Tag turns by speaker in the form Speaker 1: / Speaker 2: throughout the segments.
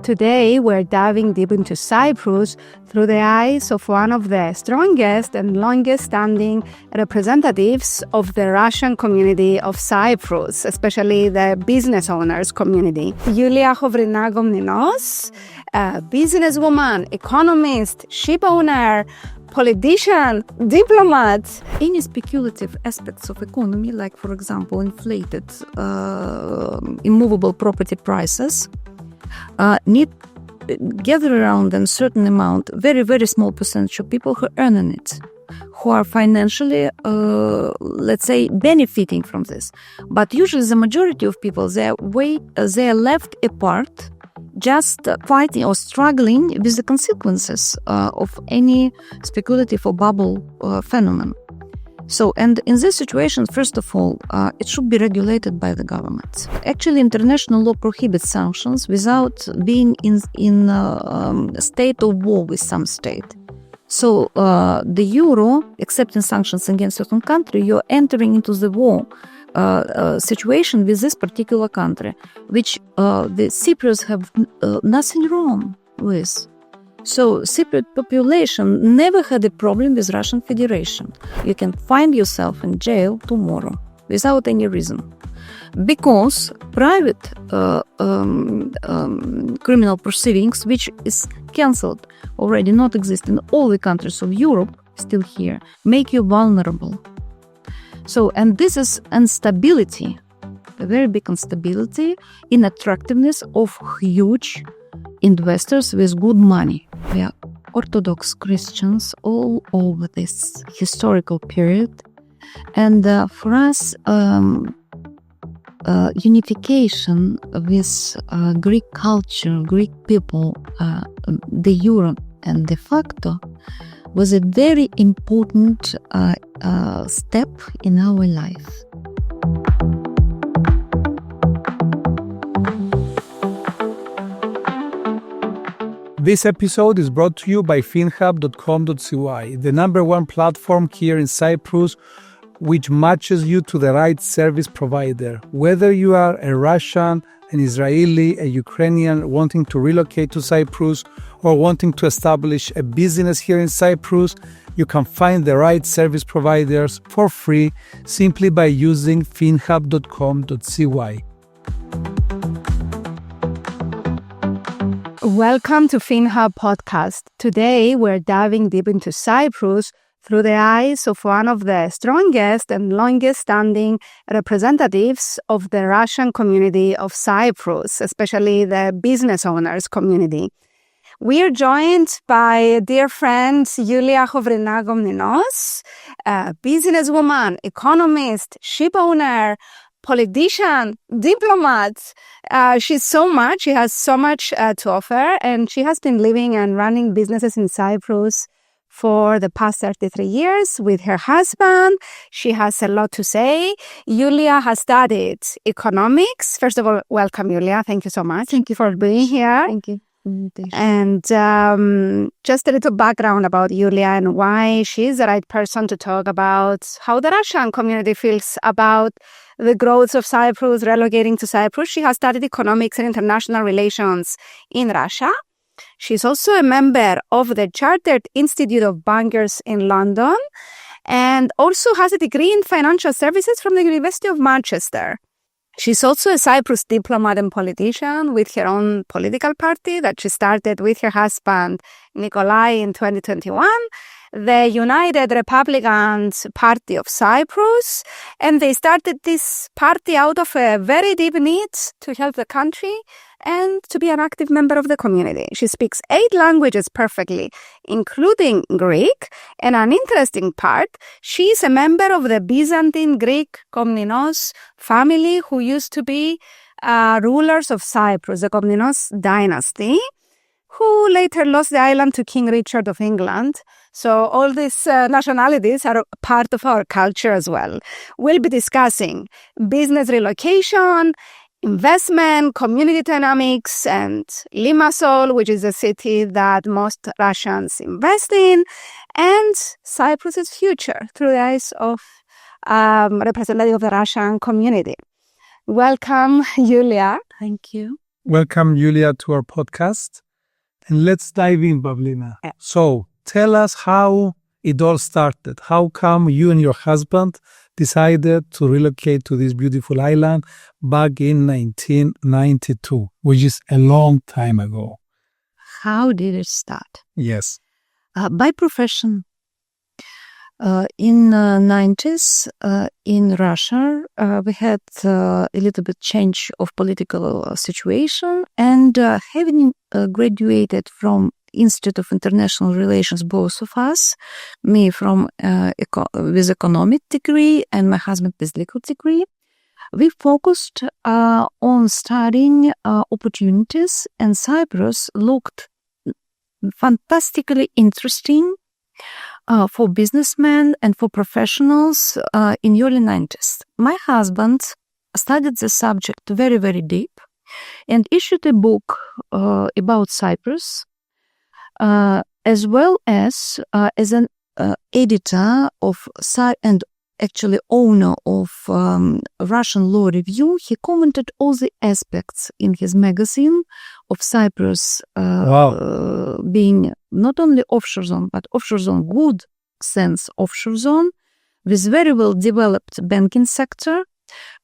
Speaker 1: Today, we're diving deep into Cyprus through the eyes of one of the strongest and longest-standing representatives of the Russian community of Cyprus, especially the business owners community. Yulia Khovrina Komninos, a businesswoman, economist, ship owner, politician, diplomat.
Speaker 2: Any speculative aspects of economy, like, for example, inflated immovable property prices, need gather around a certain amount, very, very small percentage of people who earn on it, who are financially, let's say, benefiting from this. But usually the majority of people, they are left apart, just fighting or struggling with the consequences of any speculative or bubble phenomenon. So, and in this situation, first of all, it should be regulated by the government. Actually, international law prohibits sanctions without being in a state of war with some state. So, the euro, accepting sanctions against certain country, you're entering into the war situation with this particular country, which the Cypriots have nothing wrong with. So Cypriot population never had a problem with Russian Federation. You can find yourself in jail tomorrow without any reason. Because private criminal proceedings, which is cancelled, already not exist in all the countries of Europe, still here, make you vulnerable. So, and this is instability, a very big instability in attractiveness of huge investors with good money. We are Orthodox Christians all over this historical period. And for us, unification with Greek culture, Greek people, de jure and de facto, was a very important step in our life.
Speaker 3: This episode is brought to you by FinHub.com.cy, the #1 platform here in Cyprus, which matches you to the right service provider. Whether you are a Russian, an Israeli, a Ukrainian wanting to relocate to Cyprus, or wanting to establish a business here in Cyprus, you can find the right service providers for free simply by using FinHub.com.cy.
Speaker 1: Welcome to FinHub podcast. Today, we're diving deep into Cyprus through the eyes of one of the strongest and longest-standing representatives of the Russian community of Cyprus, especially the business owners community. We are joined by dear friend Yulia Khovrina Komninos, a businesswoman, economist, ship owner, politician, diplomat. She has so much to offer, and she has been living and running businesses in Cyprus for the past 33 years with her husband. She has a lot to say. Yulia has studied economics. First of all, welcome, Yulia. Thank you so much.
Speaker 2: Thank you
Speaker 1: for being here.
Speaker 2: Thank you.
Speaker 1: And just a little background about Yulia and why she is the right person to talk about how the Russian community feels about the growth of Cyprus, relocating to Cyprus. She has studied economics and international relations in Russia. She's also a member of the Chartered Institute of Bankers in London and also has a degree in financial services from the University of Manchester. She's also a Cyprus diplomat and politician with her own political party that she started with her husband, Nikolai, in 2021, the United Republicans Party of Cyprus. And they started this party out of a very deep need to help the country and to be an active member of the community. She speaks 8 languages perfectly, including Greek. And an interesting part, she is a member of the Byzantine Greek Komninos family who used to be rulers of Cyprus, the Komninos dynasty, who later lost the island to King Richard of England. So all these nationalities are part of our culture as well. We'll be discussing business relocation, investment, community dynamics, and Limassol, which is a city that most Russians invest in, and Cyprus's future through the eyes of representative of the Russian community. Welcome, Yulia.
Speaker 2: Thank you.
Speaker 3: Welcome, Yulia, to our podcast. And let's dive in, Pavlina.
Speaker 1: Yeah.
Speaker 3: So tell us how it all started. How come you and your husband decided to relocate to this beautiful island back in 1992, which is a long time ago?
Speaker 2: How did it start?
Speaker 3: Yes.
Speaker 2: By profession. In 90s in Russia, we had a little bit change of political situation, and having graduated from Institute of International Relations, both of us, me from with economic degree and my husband with legal degree, we focused on studying opportunities, and Cyprus looked fantastically interesting for businessmen and for professionals in the early 90s. My husband studied the subject very, very deep and issued a book about Cyprus, as well as an editor of and actually owner of Russian Law Review. He commented all the aspects in his magazine of Cyprus being not only offshore zone, but offshore zone, good sense offshore zone, with very well developed banking sector,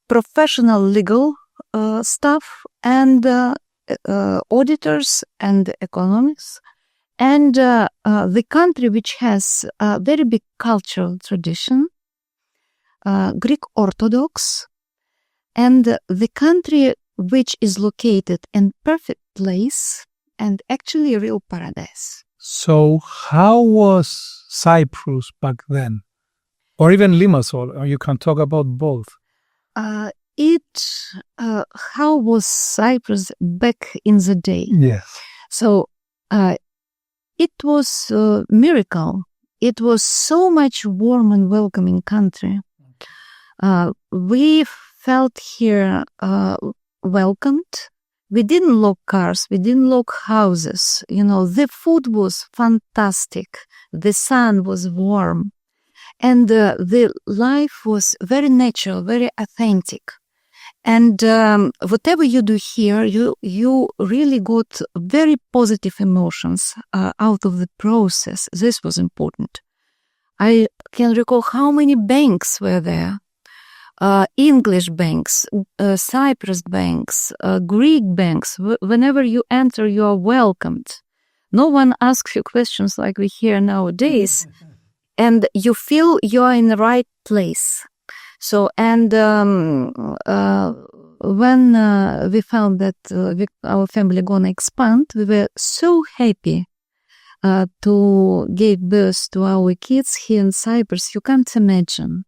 Speaker 2: professional legal staff, and auditors and economists, and the country which has a very big cultural tradition, Greek Orthodox, and the country which is located in perfect place and actually a real paradise.
Speaker 3: So how was Cyprus back then? Or even Limassol, or you can talk about both.
Speaker 2: How was Cyprus back in the day?
Speaker 3: Yes.
Speaker 2: So it was a miracle. It was so much warm and welcoming country. We felt here welcomed. We didn't lock cars. We didn't lock houses. The food was fantastic. The sun was warm. And the life was very natural, very authentic. And whatever you do here, you really got very positive emotions out of the process. This was important. I can recall how many banks were there. English banks, Cyprus banks, Greek banks. Whenever you enter, you are welcomed. No one asks you questions like we hear nowadays. And you feel you are in the right place. So, and when we found that our family gonna expand, we were so happy to give birth to our kids here in Cyprus. You can't imagine.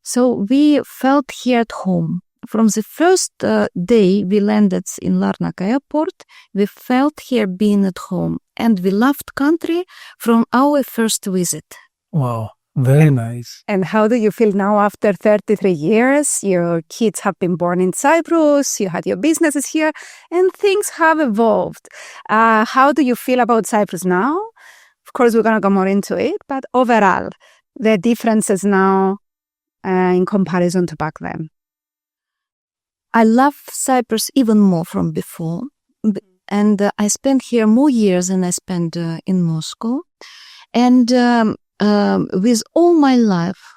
Speaker 2: So we felt here at home. From the first day we landed in Larnaca airport, we felt here being at home. And we loved country from our first visit.
Speaker 3: Wow, very nice.
Speaker 1: And how do you feel now after 33 years? Your kids have been born in Cyprus, you had your businesses here, and things have evolved. How do you feel about Cyprus now? Of course, we're going to go more into it, but overall, the differences now in comparison to back then.
Speaker 2: I love Cyprus even more from before. And I spent here more years than I spent in Moscow. And with all my life,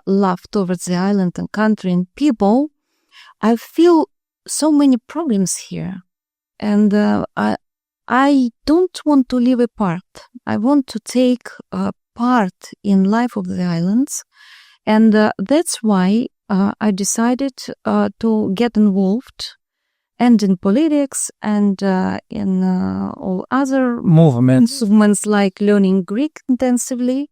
Speaker 2: love towards the island and country and people, I feel so many problems here. And I don't want to live apart. I want to take part in life of the islands. And that's why I decided to get involved and in politics and in all other movements like learning Greek intensively,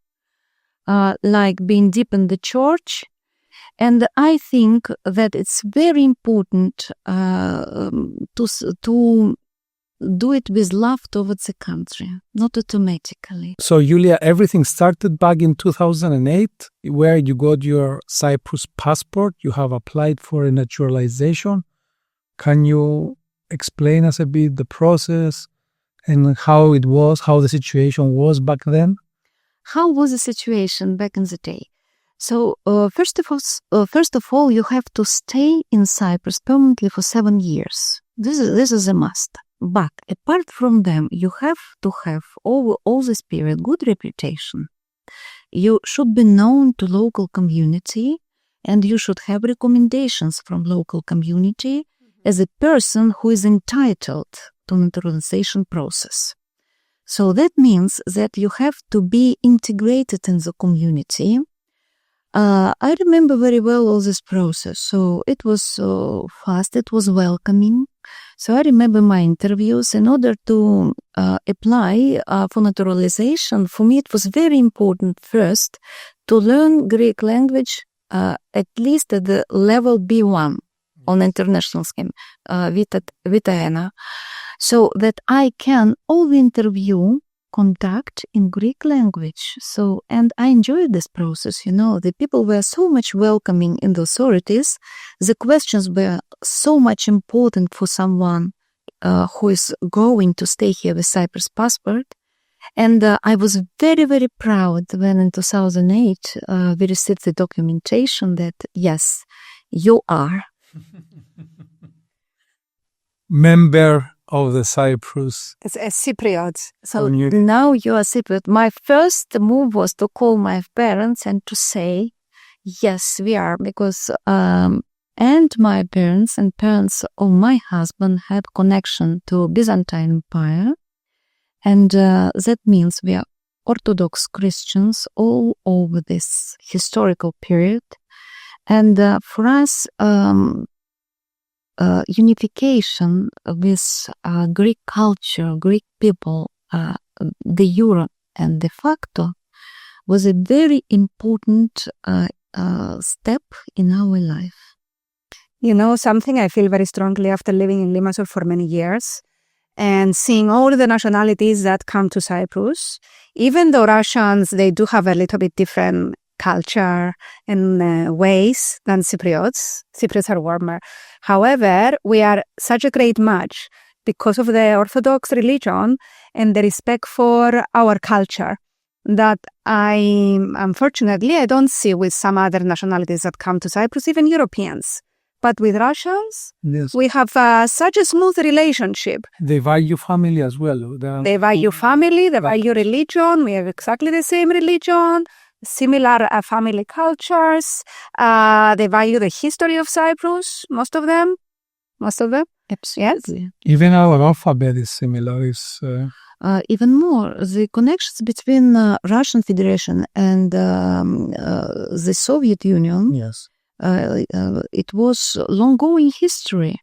Speaker 2: like being deep in the church. And I think that it's very important to do it with love towards the country, not automatically.
Speaker 3: So, Yulia, everything started back in 2008, where you got your Cyprus passport. You have applied for a naturalization. Can you explain us a bit the process and how it was, how the situation was back then?
Speaker 2: How was the situation back in the day? So, first of all, you have to stay in Cyprus permanently for 7 years. This is a must. But apart from them, you have to have over all this period good reputation. You should be known to local community, and you should have recommendations from local community as a person who is entitled to naturalization process. So that means that you have to be integrated in the community. I remember very well all this process. So it was fast, it was welcoming. So I remember my interviews. In order to apply for naturalization, for me it was very important first to learn Greek language at least at the level B1 on international scheme, Vita, so that I can all the interview conduct in Greek language. So, and I enjoyed this process, the people were so much welcoming in the authorities. The questions were so much important for someone who is going to stay here with Cyprus passport. And I was very, very proud when in 2008 we received the documentation that, yes, you are
Speaker 3: member of the Cyprus.
Speaker 1: It's a Cypriot.
Speaker 2: So now you are Cypriot. My first move was to call my parents and to say, yes, we are, because and my parents and parents of my husband had connection to Byzantine Empire. And that means we are Orthodox Christians all over this historical period. And for us, unification with Greek culture, Greek people, de jure and de facto, was a very important step in our life.
Speaker 1: Something I feel very strongly after living in Limassol for many years and seeing all the nationalities that come to Cyprus, even though Russians, they do have a little bit different culture and ways than Cypriots. Cypriots are warmer. However, we are such a great match because of the Orthodox religion and the respect for our culture that unfortunately, I don't see with some other nationalities that come to Cyprus, even Europeans. But with Russians, yes, we have such a smooth relationship.
Speaker 3: They value family as well.
Speaker 1: They value family, they value religion. We have exactly the same religion, similar family cultures. They value the history of Cyprus, most of them.
Speaker 2: Absolutely.
Speaker 1: Yes.
Speaker 3: Even our alphabet is similar.
Speaker 2: Even more, the connections between Russian Federation and the Soviet Union,
Speaker 3: yes,
Speaker 2: it was long-going history.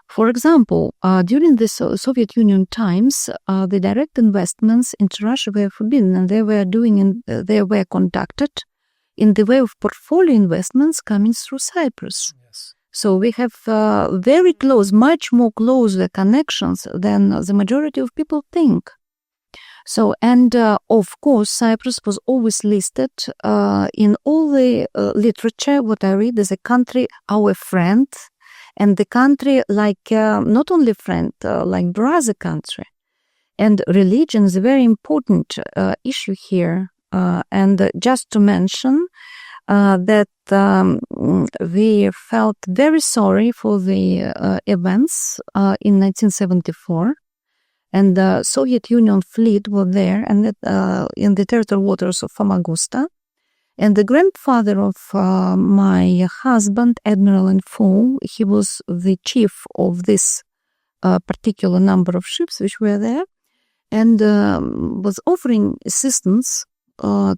Speaker 2: For example, during the Soviet Union times, the direct investments into Russia were forbidden, and they were conducted in the way of portfolio investments coming through Cyprus.
Speaker 3: Yes.
Speaker 2: So we have very close, much more closer connections than the majority of people think. So, and of course, Cyprus was always listed in all the literature, what I read, as a country, our friend, and the country like not only friend, like brother country. And religion is a very important issue here. And just to mention that we felt very sorry for the events in 1974. And the Soviet Union fleet were there and in the territorial waters of Famagusta. And the grandfather of my husband, Admiral in full, he was the chief of this particular number of ships which were there, and was offering assistance for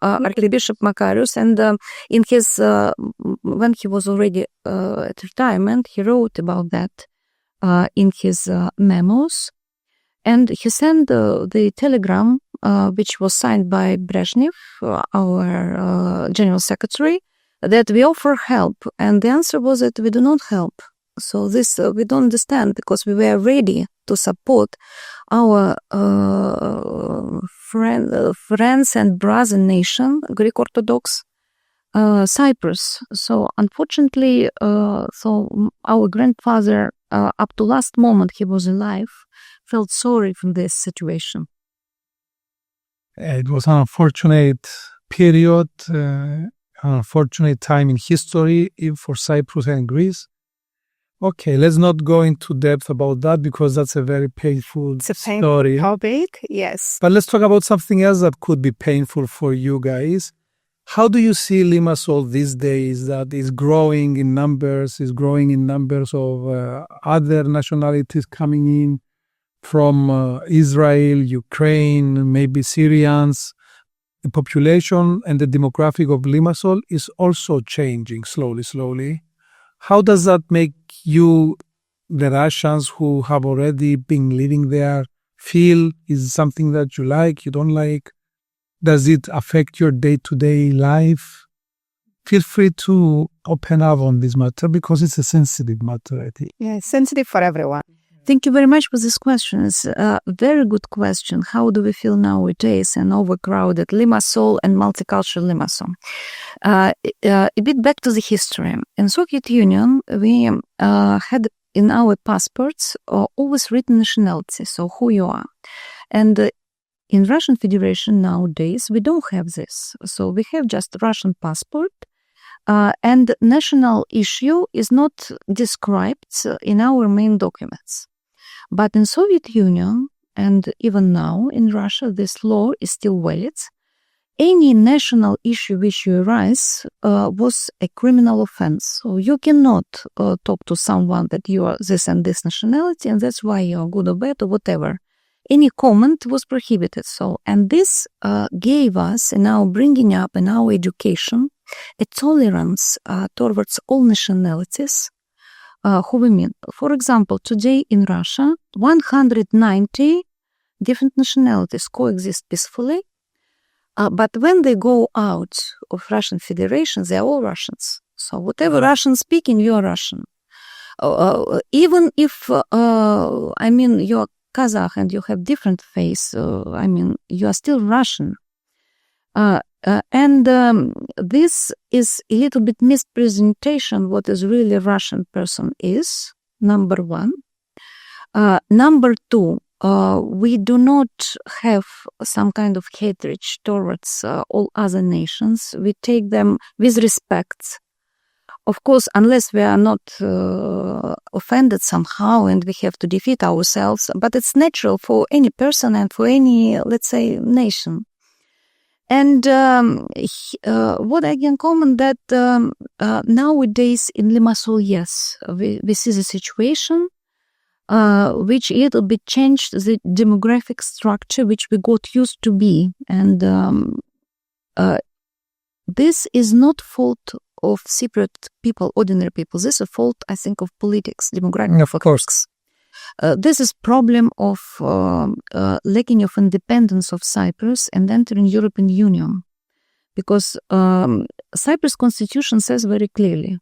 Speaker 2: Archbishop Makarios. And in his when he was already at retirement, he wrote about that in his memos, and he sent the telegram, which was signed by Brezhnev, our general secretary, that we offer help. And the answer was that we do not help. So this we don't understand, because we were ready to support our friends and brother nation, Greek Orthodox Cyprus. So unfortunately, so our grandfather, up to last moment he was alive, felt sorry for this situation.
Speaker 3: It was an unfortunate period, an unfortunate time in history for Cyprus and Greece. Okay, let's not go into depth about that because that's a very painful
Speaker 1: It's a painful
Speaker 3: story.
Speaker 1: topic, yes.
Speaker 3: But let's talk about something else that could be painful for you guys. How do you see Limassol these days that is growing in numbers of other nationalities coming in from Israel, Ukraine, maybe Syrians? The population and the demographic of Limassol is also changing slowly. How does that make you, the Russians who have already been living there, feel? Is it something that you like, you don't like? Does it affect your day-to-day life? Feel free to open up on this matter because it's a sensitive matter, I think.
Speaker 1: Yeah, it's sensitive for everyone.
Speaker 2: Thank you very much for this question. It's a very good question. How do we feel nowadays in overcrowded Limassol and multicultural Limassol? A bit back to the history. In Soviet Union, we had in our passports always written nationality, so who you are. And in Russian Federation nowadays, we don't have this. So we have just Russian passport, and national issue is not described in our main documents. But in Soviet Union, and even now in Russia, this law is still valid. Any national issue which you arise was a criminal offense. So you cannot talk to someone that you are this and this nationality, and that's why you are good or bad or whatever. Any comment was prohibited. So, and this gave us, in our bringing up, in our education, a tolerance towards all nationalities. Who we mean? For example, today in Russia, 190 different nationalities coexist peacefully. But when they go out of Russian Federation, they are all Russians. So whatever Russian speaking, you are Russian. Even if, you are Kazakh and you have different face, you are still Russian. This is a little bit mispresentation what is really Russian person is, number one. Number two, we do not have some kind of hatred towards all other nations. We take them with respect. Of course, unless we are not offended somehow and we have to defeat ourselves, but it's natural for any person and for any, let's say, nation. And what I can comment that nowadays in Limassol, yes, we see the situation which a little bit changed the demographic structure which we got used to be. And this is not fault of Cypriot people, ordinary people. This is a fault, I think, of politics, demographic.
Speaker 3: Of course.
Speaker 2: This is problem of lacking of independence of Cyprus and entering European Union. Because Cyprus constitution says very clearly,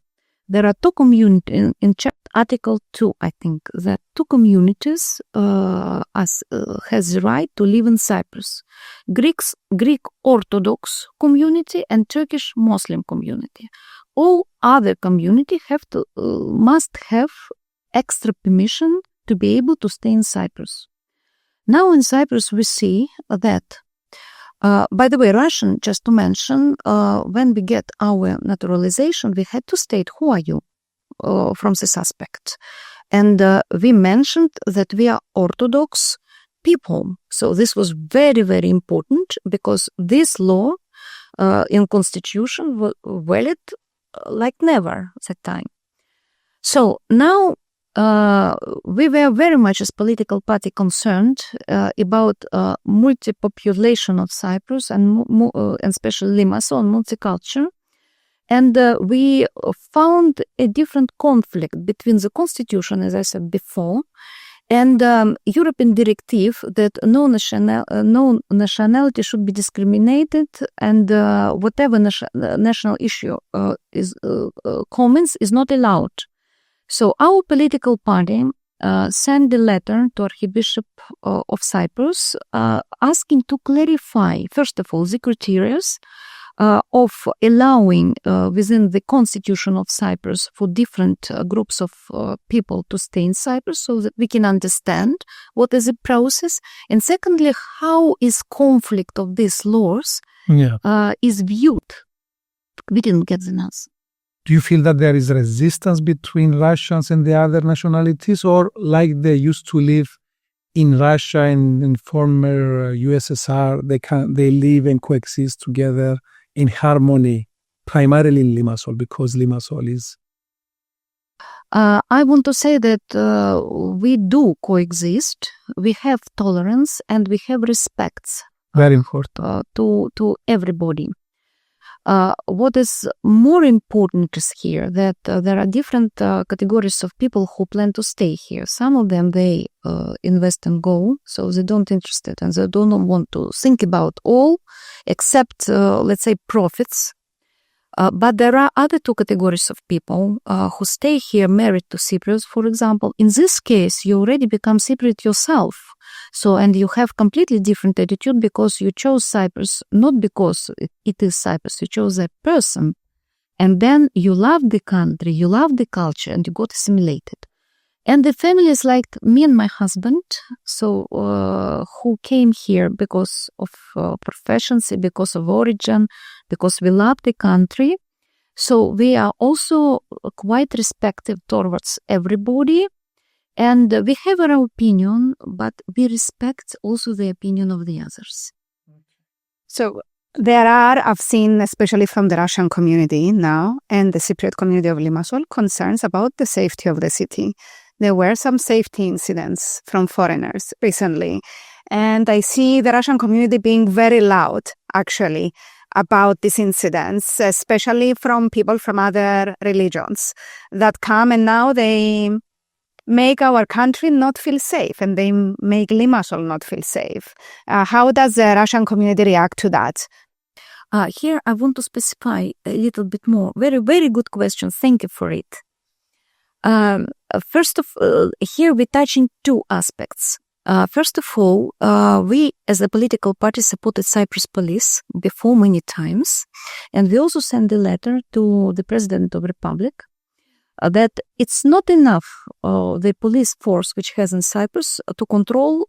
Speaker 2: there are two communities, in Article 2, I think, that two communities has the right to live in Cyprus. Greek Orthodox community and Turkish Muslim community. All other community must have extra permission to be able to stay in Cyprus. Now in Cyprus we see that, by the way, Russian, just to mention, when we get our naturalization, we had to state who are you from this aspect. And we mentioned that we are Orthodox people. So this was very, very important because this law in constitution was valid like never at that time. So now we were very much as political party concerned about multi-population of Cyprus and especially Limassol and multiculture. And we found a different conflict between the constitution, as I said before, and European directive that no nationality should be discriminated, and whatever national issue is comments is not allowed. So our political party sent a letter to Archbishop of Cyprus asking to clarify, first of all, the criteria of allowing within the constitution of Cyprus for different groups of people to stay in Cyprus so that we can understand what is the process. And secondly, how is conflict of these laws is viewed. We didn't get the answer.
Speaker 3: Do you feel that there is resistance between Russians and the other nationalities, or like they used to live in Russia and in former USSR, they live and coexist together in harmony, primarily in Limassol, because Limassol is...
Speaker 2: I want to say that we do coexist, we have tolerance, and we have respect.
Speaker 3: Very important.
Speaker 2: To everybody. What is more important is here that there are different categories of people who plan to stay here. Some of them, they invest and go, so they don't interested and they don't want to think about all except, let's say, profits. But there are other two categories of people who stay here married to Cypriots, for example. In this case, you already become Cypriot yourself. So, and you have completely different attitude because you chose Cyprus, not because it is Cyprus, you chose that person. And then you love the country, you love the culture, and you got assimilated. And the family is like me and my husband, so who came here because of professions, because of origin, because we love the country. So we are also quite respectful towards everybody. And we have our opinion, but we respect also the opinion of the others.
Speaker 1: So I've seen, especially from the Russian community now and the Cypriot community of Limassol, concerns about the safety of the city. There were some safety incidents from foreigners recently. And I see the Russian community being very loud, actually, about these incidents, especially from people from other religions that come and now they make our country not feel safe and they make Limassol not feel safe. How does the Russian community react to that?
Speaker 2: Here I want to specify a little bit more. Very, very good question. Thank you for it. First of all, here we're touching two aspects. First of all, we as a political party supported Cyprus police before many times. And we also sent a letter to the President of the Republic that it's not enough the police force which has in Cyprus to control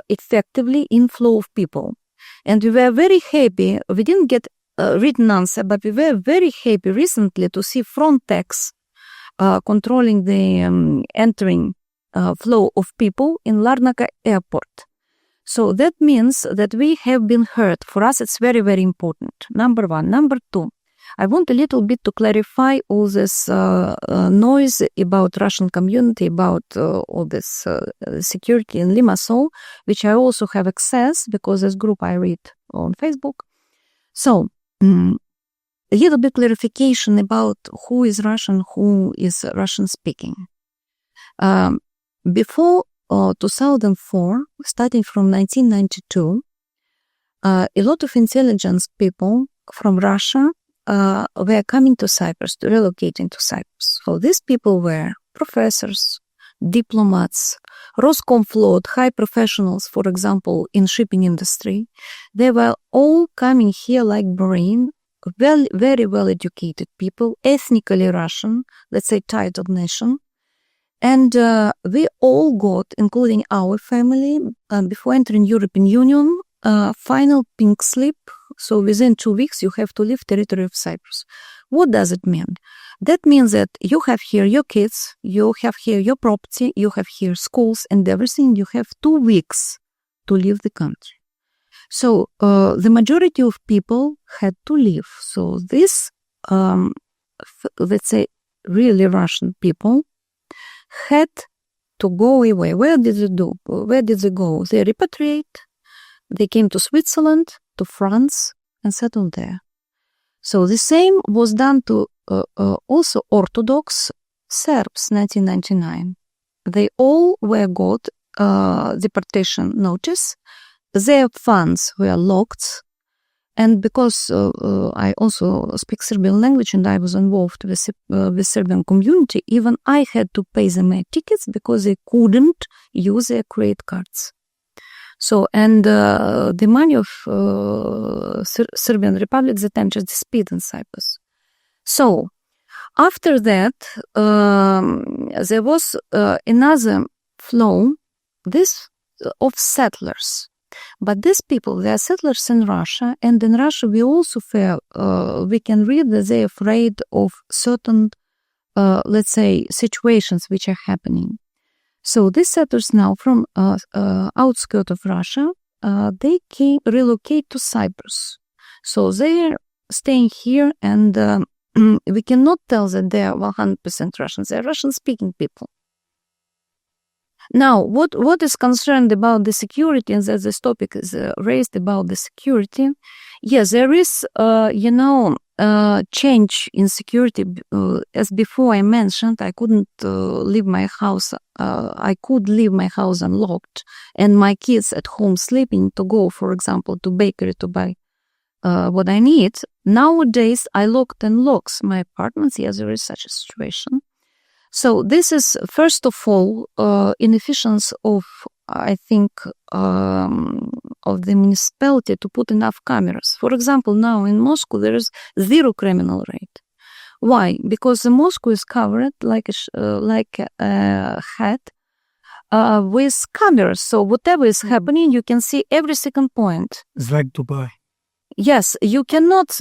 Speaker 2: effectively inflow of people. And we were very happy, we didn't get a written answer, but we were very happy recently to see Frontex controlling the entering flow of people in Larnaca airport. So that means that we have been heard. For us, it's very, very important. Number one. Number two, I want a little bit to clarify all this noise about Russian community, about all this security in Limassol, which I also have access because this group I read on Facebook. So, a little bit clarification about who is Russian, who is Russian speaking. Before 2004, starting from 1992, a lot of intelligence people from Russia were coming to Cyprus, relocating to Cyprus. So these people were professors, diplomats, Roskomflot, high professionals, for example, in shipping industry. They were all coming here like brain, very well educated people, ethnically Russian, let's say titled nation. And we all got, including our family, before entering European Union, final pink slip. So within 2 weeks, you have to leave territory of Cyprus. What does it mean? That means that you have here your kids, you have here your property, you have here schools and everything. You have 2 weeks to leave the country. So the majority of people had to leave. So this, let's say, really Russian people had to go away. Where did they do? Where did they go? They repatriate. They came to Switzerland, to France, and settled there. So the same was done to also Orthodox Serbs, 1999. They all were got deportation notice. Their funds were locked. And because I also speak Serbian language and I was involved with Serbian community, even I had to pay them my tickets because they couldn't use their credit cards. So, and the money of Serbian Republic at the time just disappeared in Cyprus. So, after that, there was another flow, this of settlers. But these people, they are settlers in Russia, and in Russia we also we can read that they're afraid of certain, let's say, situations which are happening. So these settlers now from outskirts of Russia, they relocate to Cyprus. So they're staying here, and we cannot tell that they are 100% Russians. They're Russian-speaking people. Now, what is concerned about the security, and that this topic is raised about the security, yes, there is, change in security. As before I mentioned, I couldn't leave my house. I could leave my house unlocked, and my kids at home sleeping to go, for example, to bakery to buy what I need. Nowadays, I locked and locks my apartments. Yes, there is such a situation. So this is, first of all, inefficiency of, I think, of the municipality to put enough cameras. For example, now in Moscow, there is 0 criminal rate. Why? Because Moscow is covered like a hat with cameras. So whatever is happening, you can see every second point.
Speaker 3: It's like Dubai.
Speaker 2: Yes, you cannot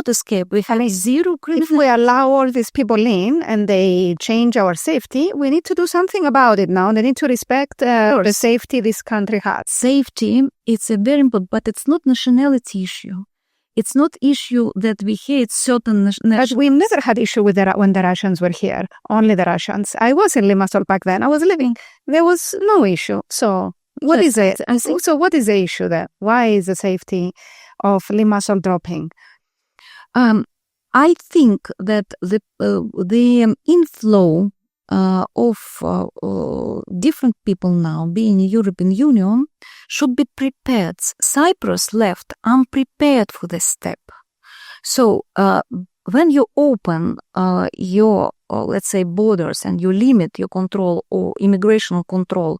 Speaker 2: escape. We have 0 criminal.
Speaker 1: If we allow all these people in and they change our safety, we need to do something about it now. They need to respect the safety this country has.
Speaker 2: Safety, it's a very important, but it's not nationality issue. It's not issue that we hate certain
Speaker 1: But we never had issue with when the Russians were here. Only the Russians. I was in Limassol back then. I was living. There was no issue. So what is it? So what is the issue there? Why is the safety of Limassol dropping?
Speaker 2: I think that the inflow of different people now being in European Union should be prepared. Cyprus left unprepared for this step. So when you open your, let's say, borders and you limit your control or immigration control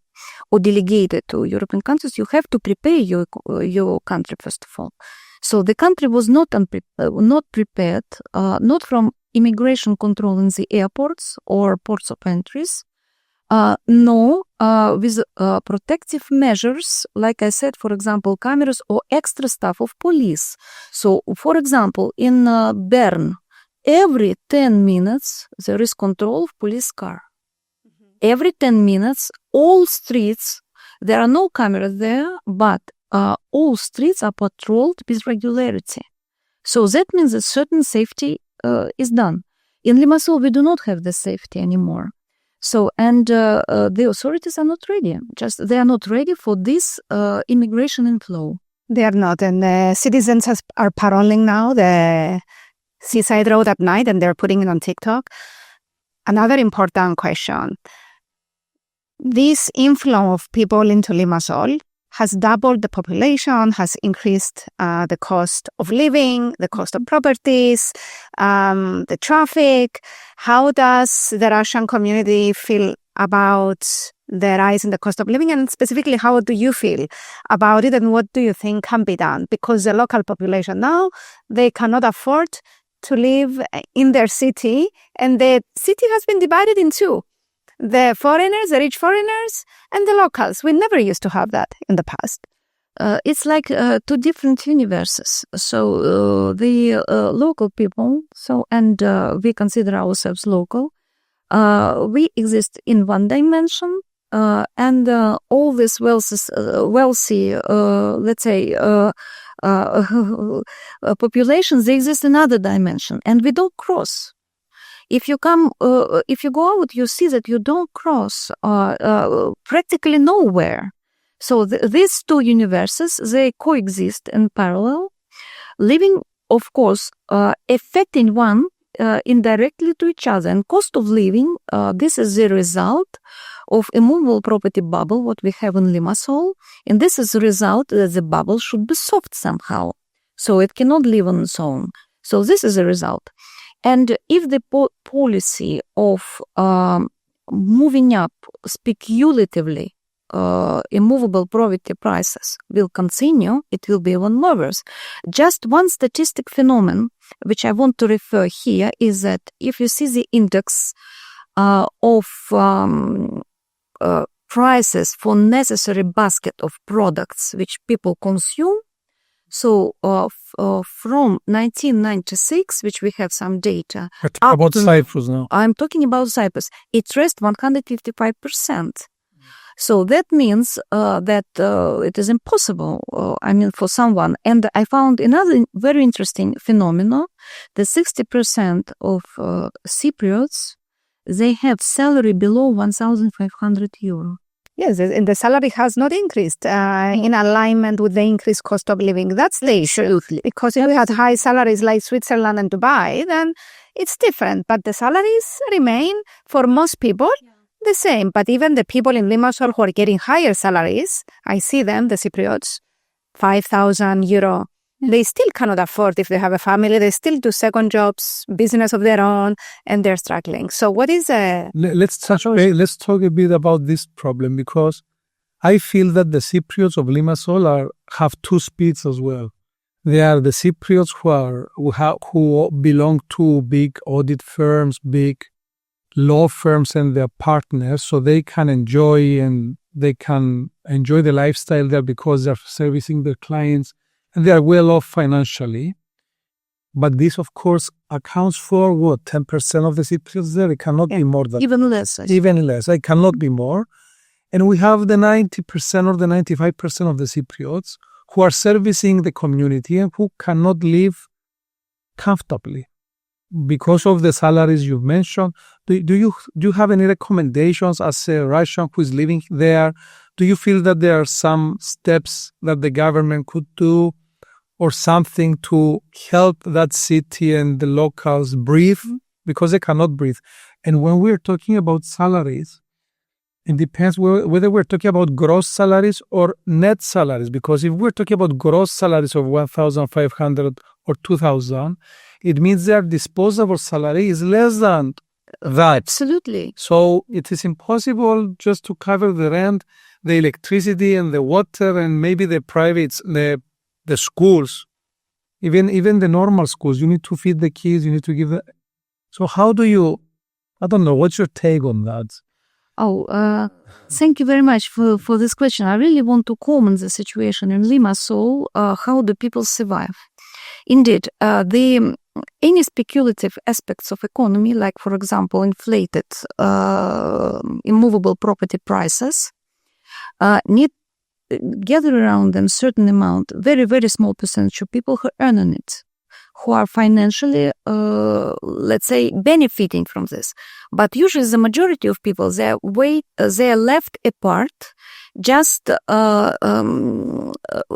Speaker 2: or delegate it to European countries, you have to prepare your country first of all. So the country was not prepared, not from immigration control in the airports or ports of entries, nor with protective measures, like I said, for example, cameras or extra staff of police. So, for example, in Bern, every 10 minutes there is control of police car. Every 10 minutes, all streets, there are no cameras there, but all streets are patrolled with regularity. So that means that certain safety is done. In Limassol, we do not have the safety anymore. So, and the authorities are not ready. They are not ready for this immigration inflow.
Speaker 1: They are not. And the citizens are paroling now the seaside road at night, and they're putting it on TikTok. Another important question. This inflow of people into Limassol has doubled the population, has increased the cost of living, the cost of properties, the traffic. How does the Russian community feel about the rise in the cost of living? And specifically, how do you feel about it? And what do you think can be done? Because the local population now, they cannot afford to live in their city. And the city has been divided in two. The foreigners, the rich foreigners, and the locals. We never used to have that in the past.
Speaker 2: It's like 2 different universes. So the local people, and we consider ourselves local, we exist in one dimension, and all these wealthy, let's say, populations, they exist in another dimension, and we don't cross. If you go out, you see that you don't cross practically nowhere. So these 2 universes, they coexist in parallel, living, of course, affecting one indirectly to each other. And cost of living, this is the result of a movable property bubble, what we have in Limassol. And this is the result that the bubble should be soft somehow. So it cannot live on its own. So this is the result. And if the policy of moving up speculatively immovable property prices will continue, it will be even worse. Just one statistic phenomenon, which I want to refer here, is that if you see the index of prices for necessary basket of products which people consume. So from 1996, which we have some data.
Speaker 3: We're talking about Cyprus now.
Speaker 2: I'm talking about Cyprus. It raised 155%. So that means that it is impossible, for someone. And I found another very interesting phenomenon, that 60% of Cypriots, they have salary below 1,500 euro.
Speaker 1: Yes, and the salary has not increased in alignment with the increased cost of living. That's the issue.
Speaker 2: Absolutely.
Speaker 1: Because if we had high salaries like Switzerland and Dubai, then it's different. But the salaries remain, for most people, the same. But even the people in Limassol who are getting higher salaries, I see them, the Cypriots, 5,000 euro. They still cannot afford, if they have a family, they still do second jobs, business of their own, and they're struggling. So what is
Speaker 3: Let's talk a bit about this problem, because I feel that the Cypriots of Limassol have two speeds as well. They are the Cypriots who belong to big audit firms, big law firms and their partners, so they can enjoy the lifestyle there because they're servicing their clients and they are well off financially. But this, of course, accounts for 10% of the Cypriots there. It cannot be more than
Speaker 2: even less.
Speaker 3: Even less. It cannot be more. And we have the 90% or the 95% of the Cypriots who are servicing the community and who cannot live comfortably because of the salaries you've mentioned. Do you have any recommendations as a Russian who is living there? Do you feel that there are some steps that the government could do or something to help that city and the locals breathe? Because they cannot breathe. And when we're talking about salaries, it depends whether we're talking about gross salaries or net salaries. Because if we're talking about gross salaries of 1,500 or 2,000, it means their disposable salary is less than that.
Speaker 2: Absolutely.
Speaker 3: So it is impossible just to cover the rent, the electricity and the water and maybe the privates, the schools, even the normal schools. You need to feed the kids, you need to give them. So how do you, I don't know, what's your take on that?
Speaker 2: Thank you very much for this question. I really want to comment the situation in Limassol, how the people survive. Indeed, any speculative aspects of economy, like, for example, inflated immovable property prices, need gather around them certain amount, very, very small percentage of people who earn on it, who are financially, let's say, benefiting from this. But usually the majority of people, they are left apart, just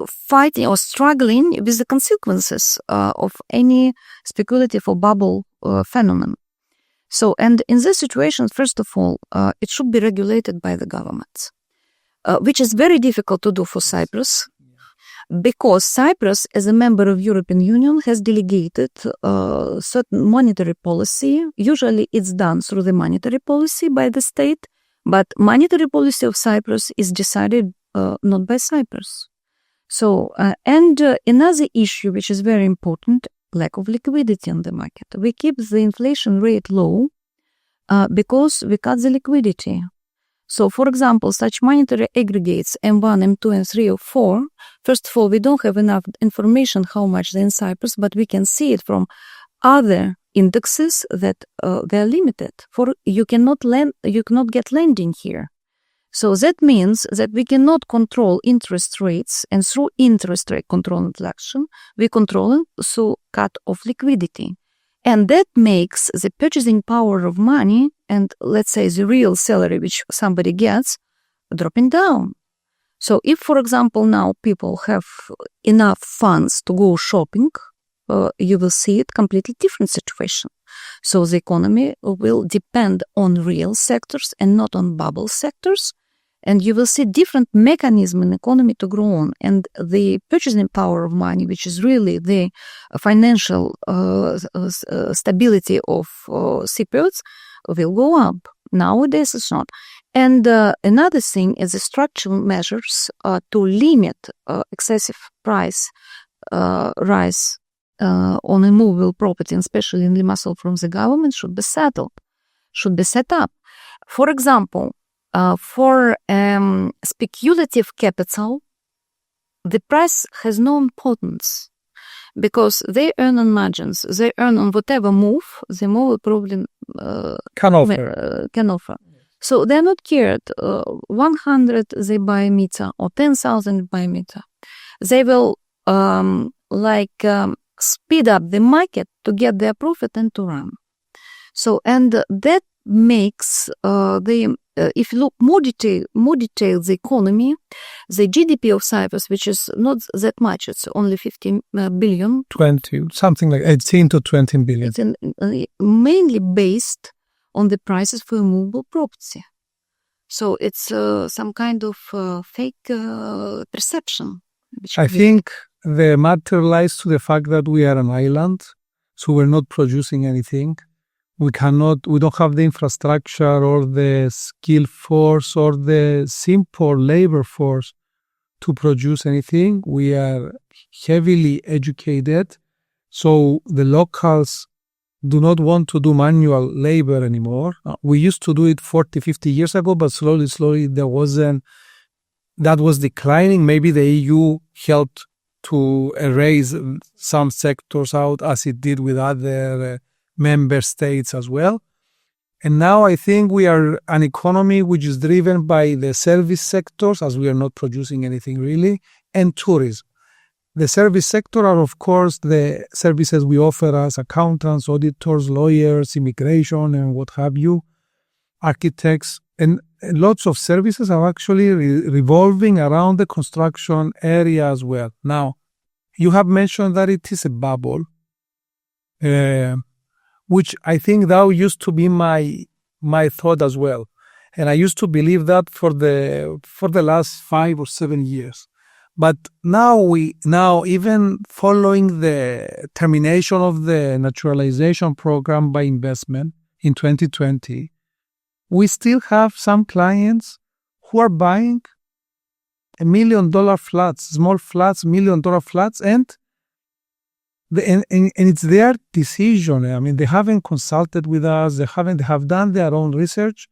Speaker 2: fighting or struggling with the consequences of any speculative or bubble phenomenon. So, and in this situation, first of all, it should be regulated by the government, which is very difficult to do for Cyprus, because Cyprus, as a member of European Union, has delegated certain monetary policy. Usually it's done through the monetary policy by the state, but monetary policy of Cyprus is decided not by Cyprus. So, and another issue which is very important, lack of liquidity on the market. We keep the inflation rate low because we cut the liquidity. So, for example, such monetary aggregates M1, M2, and 3 or 4, first of all, we don't have enough information how much they're in Cyprus, but we can see it from other indexes that they're limited. For you cannot get lending here. So that means that we cannot control interest rates, and through interest rate control and action, we control it through cut of liquidity. And that makes the purchasing power of money and, let's say, the real salary which somebody gets dropping down. So if, for example, now people have enough funds to go shopping, you will see it completely different situation. So the economy will depend on real sectors and not on bubble sectors. And you will see different mechanism in economy to grow on. And the purchasing power of money, which is really the financial stability of Cypriots, will go up. Nowadays, it's not. And another thing is the structural measures to limit excessive price rise on immovable property, and especially in Limassol from the government, should be set up. For example, for speculative capital, the price has no importance because they earn on margins. They earn on whatever move the move probably
Speaker 3: Can offer.
Speaker 2: So they're not cared. 100 they buy a meter or 10,000 buy a meter. They will speed up the market to get their profit and to run. So, and that makes if you look more detailed the economy, the GDP of Cyprus, which is not that much, it's only 15 billion.
Speaker 3: 20, something like 18 to 20 billion.
Speaker 2: It's mainly based on the prices for movable property. So it's some kind of fake perception.
Speaker 3: I think the matter lies to the fact that we are an island, so we're not producing anything. We don't have the infrastructure or the skill force or the simple labor force to produce anything. We are heavily educated, so the locals do not want to do manual labor anymore. We used to do it 40, 50 years ago, but slowly that was declining. Maybe the EU helped to erase some sectors out as it did with other member states as well. And now I think we are an economy which is driven by the service sectors, as we are not producing anything really, and tourism. The service sector are, of course, the services we offer as accountants, auditors, lawyers, immigration, and what have you, architects. And lots of services are actually revolving around the construction area as well. Now, you have mentioned that it is a bubble, which I think that used to be my thought as well. And I used to believe that for the last 5 or 7 years. But now even following the termination of the naturalization program by investment in 2020, we still have some clients who are buying $1 million flats, small flats, $1 million flats, and it's their decision. I mean, they haven't consulted with us. They have done their own research,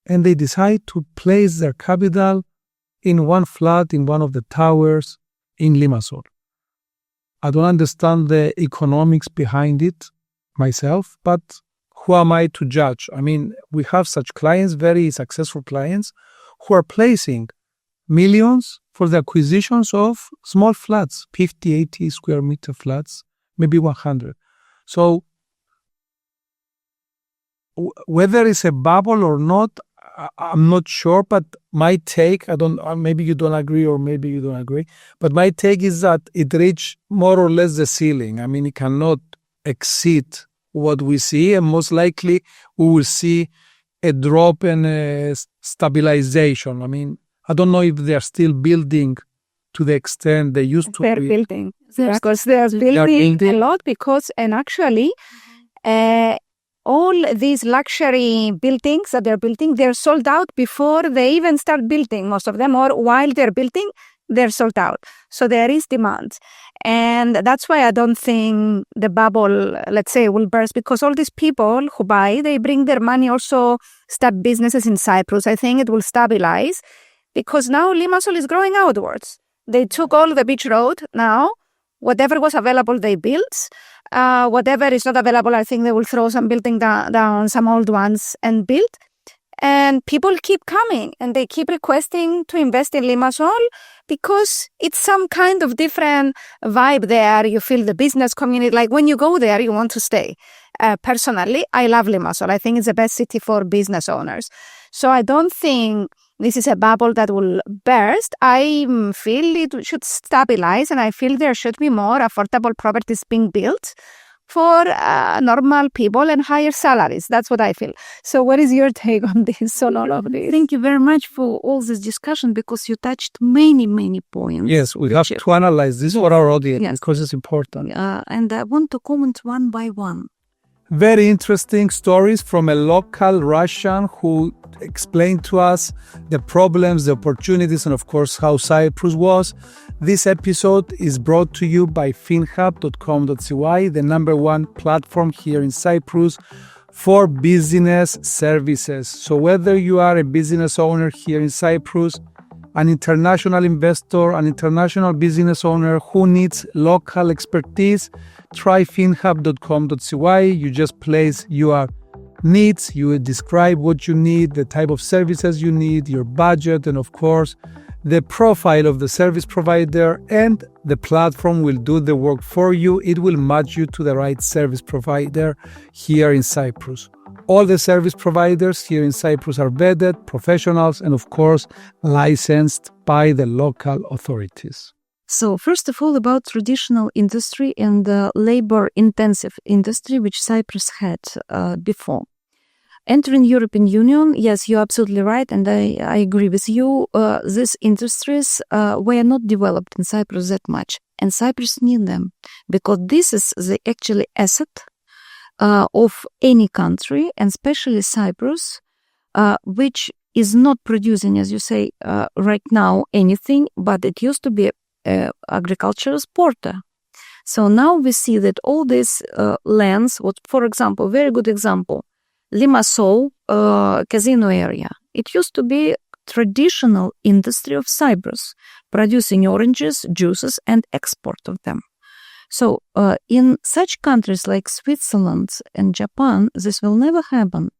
Speaker 3: and they decide to place their capital in one flat in one of the towers in Limassol. I don't understand the economics behind it myself, but who am I to judge? I mean, we have such clients, very successful clients, who are placing millions for the acquisitions of small flats, 50, 80 square meter flats, maybe 100. So whether it's a bubble or not, I'm not sure, but my take, maybe you don't agree or maybe you don't agree, but my take is that it reached more or less the ceiling. I mean, it cannot exceed what we see, and most likely we will see a drop and a stabilization. I mean, I don't know if they're still building to the extent they used to be.
Speaker 1: They're building. Because they're building a lot and actually all these luxury buildings that they're building, they're sold out before they even start building, most of them, or while they're building, they're sold out. So there is demand. And that's why I don't think the bubble, let's say, will burst, because all these people who buy, they bring their money, also start businesses in Cyprus. I think it will stabilize because now Limassol is growing outwards. They took all the beach road now. Whatever was available, they built. Whatever is not available, I think they will throw some building down, some old ones, and build. And people keep coming and they keep requesting to invest in Limassol because it's some kind of different vibe there. You feel the business community. Like when you go there, you want to stay. Personally, I love Limassol. I think it's the best city for business owners. So I don't think this is a bubble that will burst. I feel it should stabilize, and I feel there should be more affordable properties being built for normal people and higher salaries. That's what I feel. So what is your take on this, on all of this?
Speaker 2: Thank you very much for all this discussion, because you touched many, many points.
Speaker 3: Yes, we have to analyze this for our audience because it's important.
Speaker 2: And I want to comment one by one.
Speaker 3: Very interesting stories from a local Russian who explained to us the problems, the opportunities, and of course how Cyprus was. This episode is brought to you by FinHub.com.cy, the #1 platform here in Cyprus for business services. So whether you are a business owner here in Cyprus, an international investor, an international business owner who needs local expertise, try finhub.com.cy. You just place your needs, you describe what you need, the type of services you need, your budget, and of course, the profile of the service provider, and the platform will do the work for you. It will match you to the right service provider here in Cyprus. All the service providers here in Cyprus are vetted, professionals, and of course, licensed by the local authorities.
Speaker 2: So first of all, about traditional industry and the labor-intensive industry, which Cyprus had before. Entering European Union, yes, you're absolutely right, and I agree with you. These industries were not developed in Cyprus that much, and Cyprus need them because this is the actually asset of any country, and especially Cyprus, which is not producing, as you say, right now anything, but it used to be an agricultural exporter. So now we see that all these lands, what, for example, very good example, Limassol casino area. It used to be traditional industry of Cyprus, producing oranges, juices, and export of them. So in such countries like Switzerland and Japan, this will never happen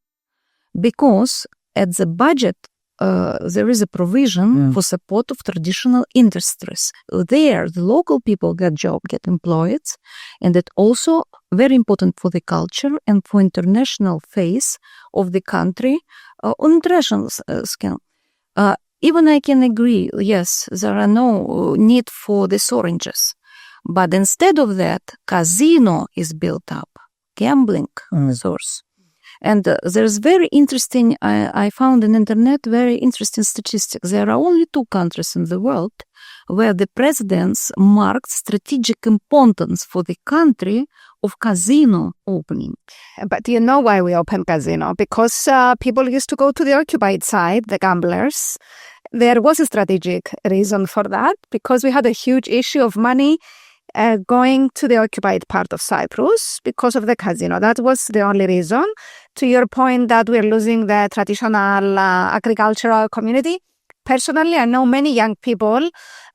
Speaker 2: because at the budget there is a provision for support of traditional industries. There, the local people get employed, and it also very important for the culture and for international face of the country on international scale. Even I can agree, yes, there are no need for these oranges. But instead of that, casino is built up, gambling source. And there's very interesting, I found on internet, very interesting statistics. There are only 2 countries in the world where the presidents marked strategic importance for the country of casino opening.
Speaker 1: But you know why we open casino? Because people used to go to the occupied side, the gamblers. There was a strategic reason for that, because we had a huge issue of money going to the occupied part of Cyprus because of the casino. That was the only reason. To your point that we're losing the traditional agricultural community, personally, I know many young people,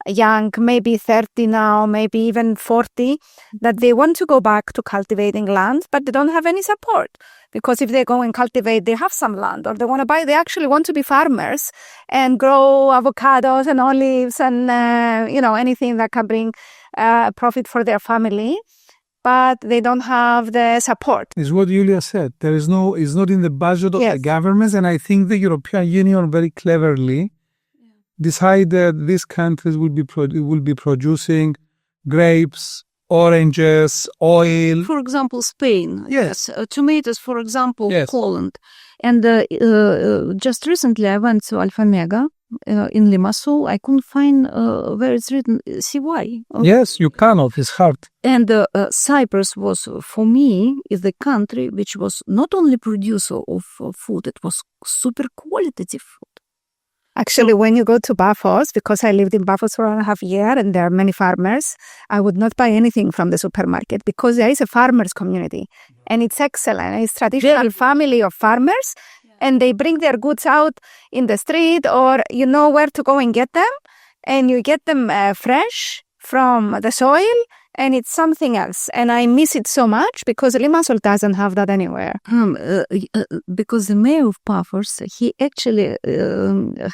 Speaker 1: maybe 30 now, maybe even 40, that they want to go back to cultivating land, but they don't have any support. Because if they go and cultivate, they have some land, or they want to buy, they actually want to be farmers and grow avocados and olives and, anything that can bring profit for their family. But they don't have the support.
Speaker 3: It's what Yulia said. It's not in the budget of the governments, and I think the European Union very cleverly decided these countries will be producing grapes, oranges, oil.
Speaker 2: For example, Spain.
Speaker 3: Yes.
Speaker 2: Tomatoes, for example, Poland. And just recently I went to Alpha Mega in Limassol. I couldn't find where it's written CY.
Speaker 3: Yes, you cannot. It's hard.
Speaker 2: And Cyprus was, for me, is the country which was not only producer of food, it was super qualitative food.
Speaker 1: Actually, when you go to Paphos, because I lived in Paphos for 1.5 years and there are many farmers, I would not buy anything from the supermarket because there is a farmers community and it's excellent. It's traditional family of farmers and they bring their goods out in the street, or you know where to go and get them, and you get them fresh from the soil, and it's something else. And I miss it so much because Limassol doesn't have that anywhere.
Speaker 2: Because the mayor of Paphos, he actually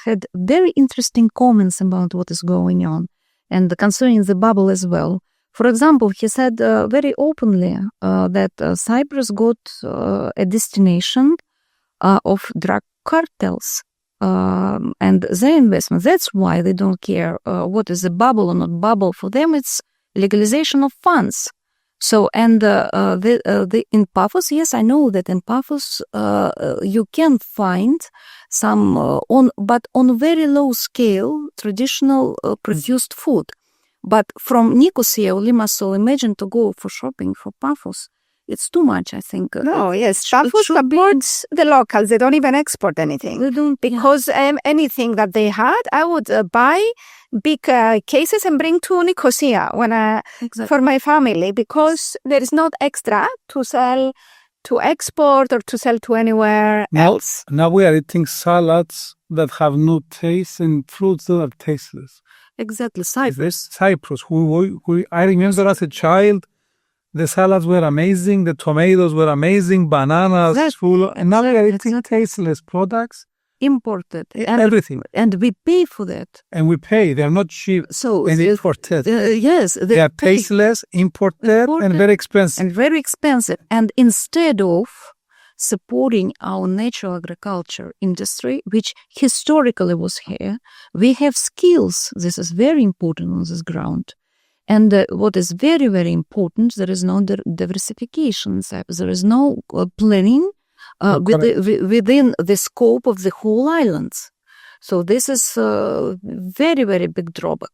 Speaker 2: had very interesting comments about what is going on and concerning the bubble as well. For example, he said very openly that Cyprus got a destination of drug cartels and their investment. That's why they don't care what is a bubble or not bubble. For them, it's legalization of funds. So, and in Paphos, yes, I know that in Paphos you can find some but on very low scale traditional produced food. But from Nicosia or Limassol, imagine to go for shopping for Paphos. It's too much, I think.
Speaker 1: No, yes, Paphos supports the locals. They don't even export anything.
Speaker 2: They don't,
Speaker 1: because anything that they had, I would buy big cases and bring to Nicosia for my family, because there is not extra to sell to export or to sell to anywhere else.
Speaker 3: Now we are eating salads that have no taste and fruits that are tasteless.
Speaker 2: Exactly, Cyprus.
Speaker 3: Cyprus. I remember as a child, the salads were amazing, the tomatoes were amazing, bananas, and now we are eating tasteless products.
Speaker 2: Imported.
Speaker 3: Everything.
Speaker 2: And we pay for that.
Speaker 3: And we pay. They are not cheap.
Speaker 2: So
Speaker 3: and imported.
Speaker 2: Yes.
Speaker 3: They are tasteless, imported, and very expensive.
Speaker 2: And instead of supporting our natural agriculture industry, which historically was here, we have skills. This is very important on this ground. And what is very, very important, there is no diversification. There is no planning within the scope of the whole islands. So this is a very, very big drawback.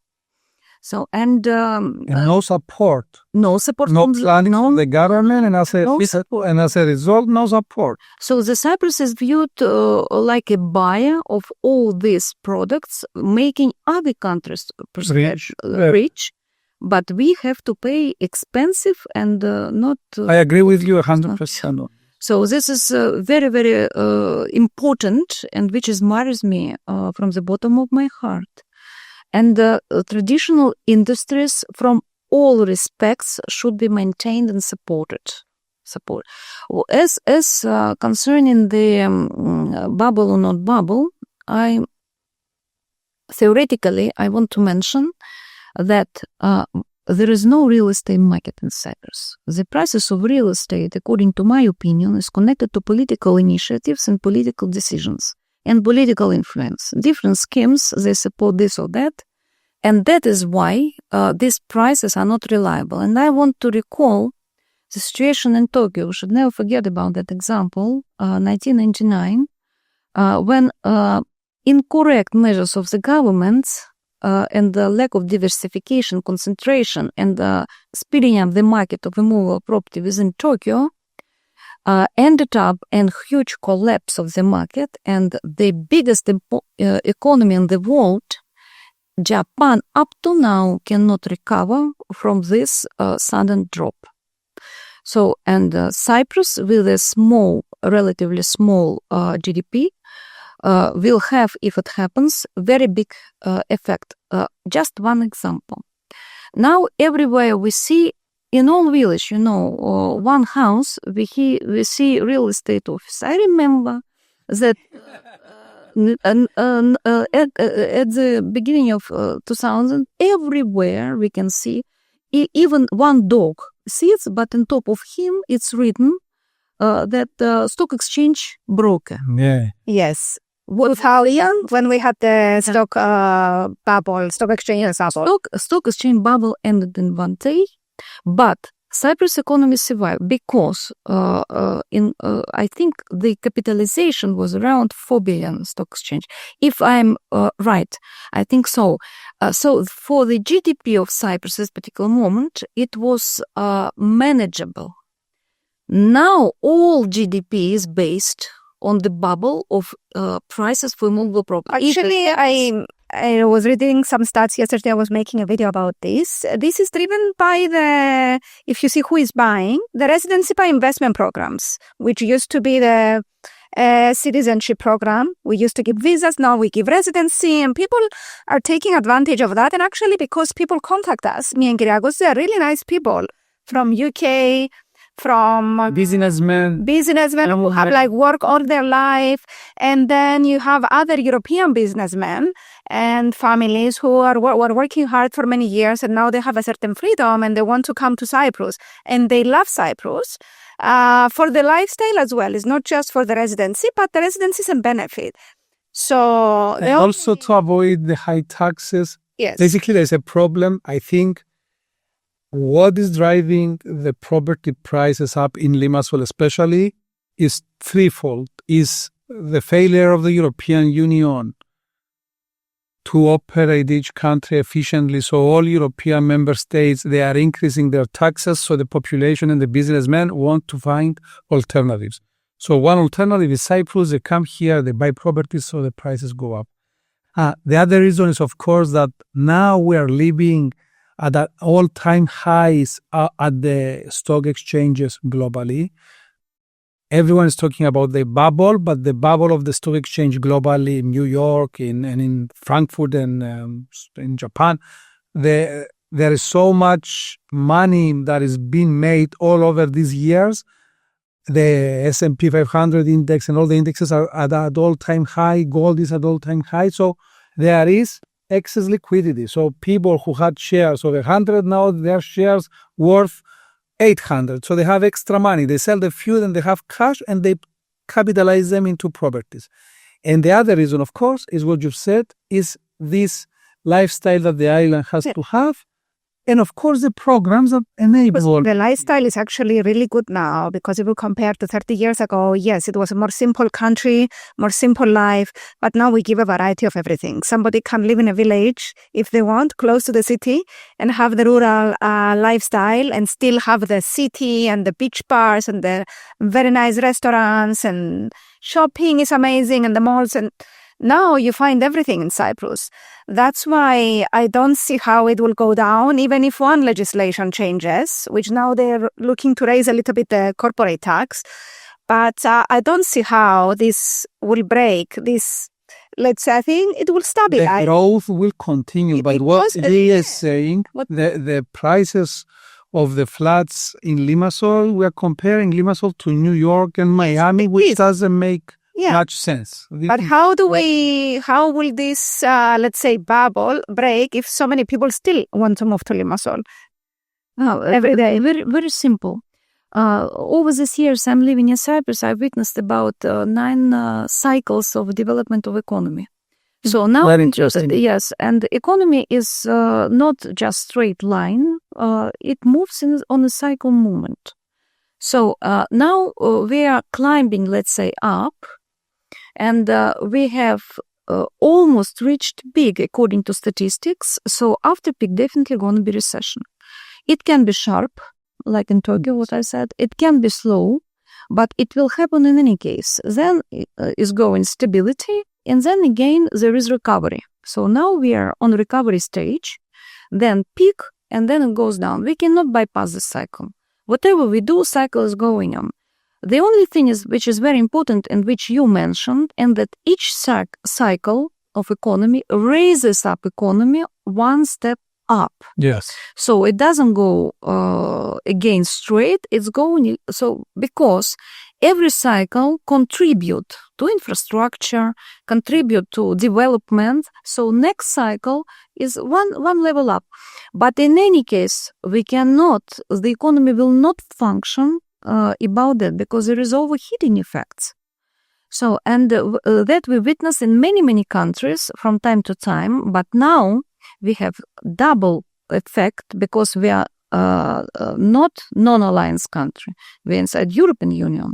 Speaker 2: So and
Speaker 3: no support.
Speaker 2: No support.
Speaker 3: No planning from the government, and as a result, no support.
Speaker 2: So the Cyprus is viewed like a buyer of all these products, making other countries rich. But we have to pay expensive and not...
Speaker 3: I agree with you 100%.
Speaker 2: So this is very, very important, and which matters me from the bottom of my heart. And traditional industries from all respects should be maintained and supported. As concerning the bubble or not bubble, theoretically, I want to mention that there is no real estate market in Cyprus. The prices of real estate, according to my opinion, is connected to political initiatives and political decisions and political influence. Different schemes, they support this or that. And that is why these prices are not reliable. And I want to recall the situation in Tokyo. We should never forget about that example, 1999, when incorrect measures of the governments and the lack of diversification, concentration, and speeding up the market of immovable property within Tokyo ended up in huge collapse of the market, and the biggest economy in the world, Japan, up to now cannot recover from this sudden drop. So, and Cyprus, with a relatively small GDP, will have, if it happens, very big effect. Just one example. Now, everywhere we see, in all village, one house, we see real estate office. I remember that at the beginning of 2000, everywhere we can see even one dog sits, but on top of him, it's written that stock exchange broker.
Speaker 3: Yeah.
Speaker 1: Yes. 2000, when we had the stock bubble, stock exchange bubble.
Speaker 2: Stock exchange bubble ended in one day, but Cyprus economy survived because I think the capitalization was around 4 billion stock exchange. If I'm right, I think so. So for the GDP of Cyprus at this particular moment, it was manageable. Now all GDP is based on the bubble of prices for immovable property.
Speaker 1: Actually, I was reading some stats yesterday. I was making a video about this. This is driven by if you see who is buying, the residency by investment programs, which used to be the citizenship program. We used to give visas, now we give residency, and people are taking advantage of that. And actually, because people contact us, me and Kyriakos, they are really nice people from UK, from
Speaker 3: businessmen
Speaker 1: who have work all their life, and then you have other European businessmen and families who are working hard for many years, and now they have a certain freedom and they want to come to Cyprus, and they love Cyprus for the lifestyle as well. It's not just for the residency, but the residency is a benefit. So
Speaker 3: and also to avoid the high taxes.
Speaker 1: Yes.
Speaker 3: Basically, there's a problem. I think what is driving the property prices up in Limassol especially is threefold. Is the failure of the European Union to operate each country efficiently. So all European member states, they are increasing their taxes, so the population and the businessmen want to find alternatives. So one alternative is Cyprus. They come here, they buy properties, so the prices go up. The other reason is, of course, that now we are living at all-time highs at the stock exchanges globally. everyone is talking about the bubble, but the bubble of the stock exchange globally in New York and in Frankfurt and in Japan, there is so much money that is being made all over these years. The S&P 500 index and all the indexes are at all-time high. Gold is at all-time high. So there is excess liquidity. So people who had shares of 100, now their shares worth 800. So they have extra money. They sell the few and they have cash and they capitalize them into properties. And the other reason, of course, is what you've said, is this lifestyle that the island has to have. And of course, the programs that enable.
Speaker 1: The lifestyle is actually really good now, because if you compare to 30 years ago, yes, it was a more simple country, more simple life, but now we give a variety of everything. Somebody can live in a village if they want, close to the city, and have the rural lifestyle and still have the city and the beach bars and the very nice restaurants, and shopping is amazing, and the malls, and now you find everything in Cyprus. That's why I don't see how it will go down, even if one legislation changes, which now they're looking to raise a little bit the corporate tax. But I don't see how this will break this. Let's say, I think it will stabilize.
Speaker 3: The growth will continue. But what he is saying, the prices of the flats in Limassol, we are comparing Limassol to New York and Miami, which doesn't make much sense.
Speaker 1: But how will this, let's say, bubble break if so many people still want to move to Limassol?
Speaker 2: Every day. Very, very simple. Over these years I'm living in Cyprus, I've witnessed about 9 cycles of development of economy. So now,
Speaker 3: very interesting.
Speaker 2: Yes, and the economy is not just straight line. It moves on a cycle movement. So now we are climbing, let's say, up. And we have almost reached peak according to statistics. So after peak, definitely going to be recession. It can be sharp, like in Turkey, what I said. It can be slow, but it will happen in any case. Then is going stability, and then again there is recovery. So now we are on recovery stage, then peak, and then it goes down. We cannot bypass the cycle. Whatever we do, cycle is going on. The only thing is, which is very important and which you mentioned, and that each cycle of economy raises up economy one step up.
Speaker 3: Yes.
Speaker 2: So it doesn't go again straight. It's going so because every cycle contribute to infrastructure, contribute to development. So next cycle is one level up. But in any case, the economy will not function about that, because there is overheating effects. So, and that we witness in many countries from time to time, but now we have double effect because we are not non-alliance country. We're inside European Union.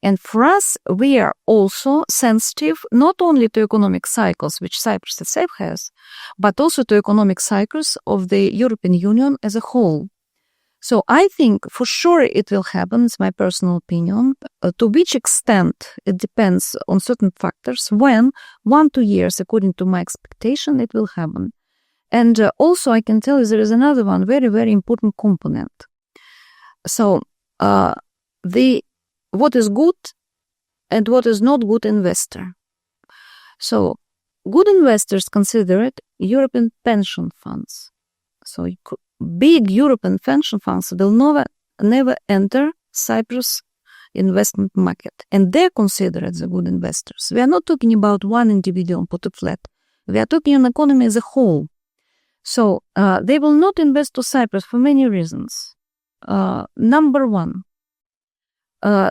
Speaker 2: And for us, we are also sensitive not only to economic cycles, which Cyprus itself has, but also to economic cycles of the European Union as a whole. So I think for sure it will happen, it's my personal opinion. To which extent, it depends on certain factors. When 1-2 years, according to my expectation, it will happen. And also I can tell you there is another one, very, very important component. So what is good and what is not good investor. So good investors consider it European pension funds. So big European pension funds will never enter Cyprus investment market, and they're considered the good investors. We are not talking about one individual put a flat. We are talking an economy as a whole. So they will not invest to Cyprus for many reasons. Number one,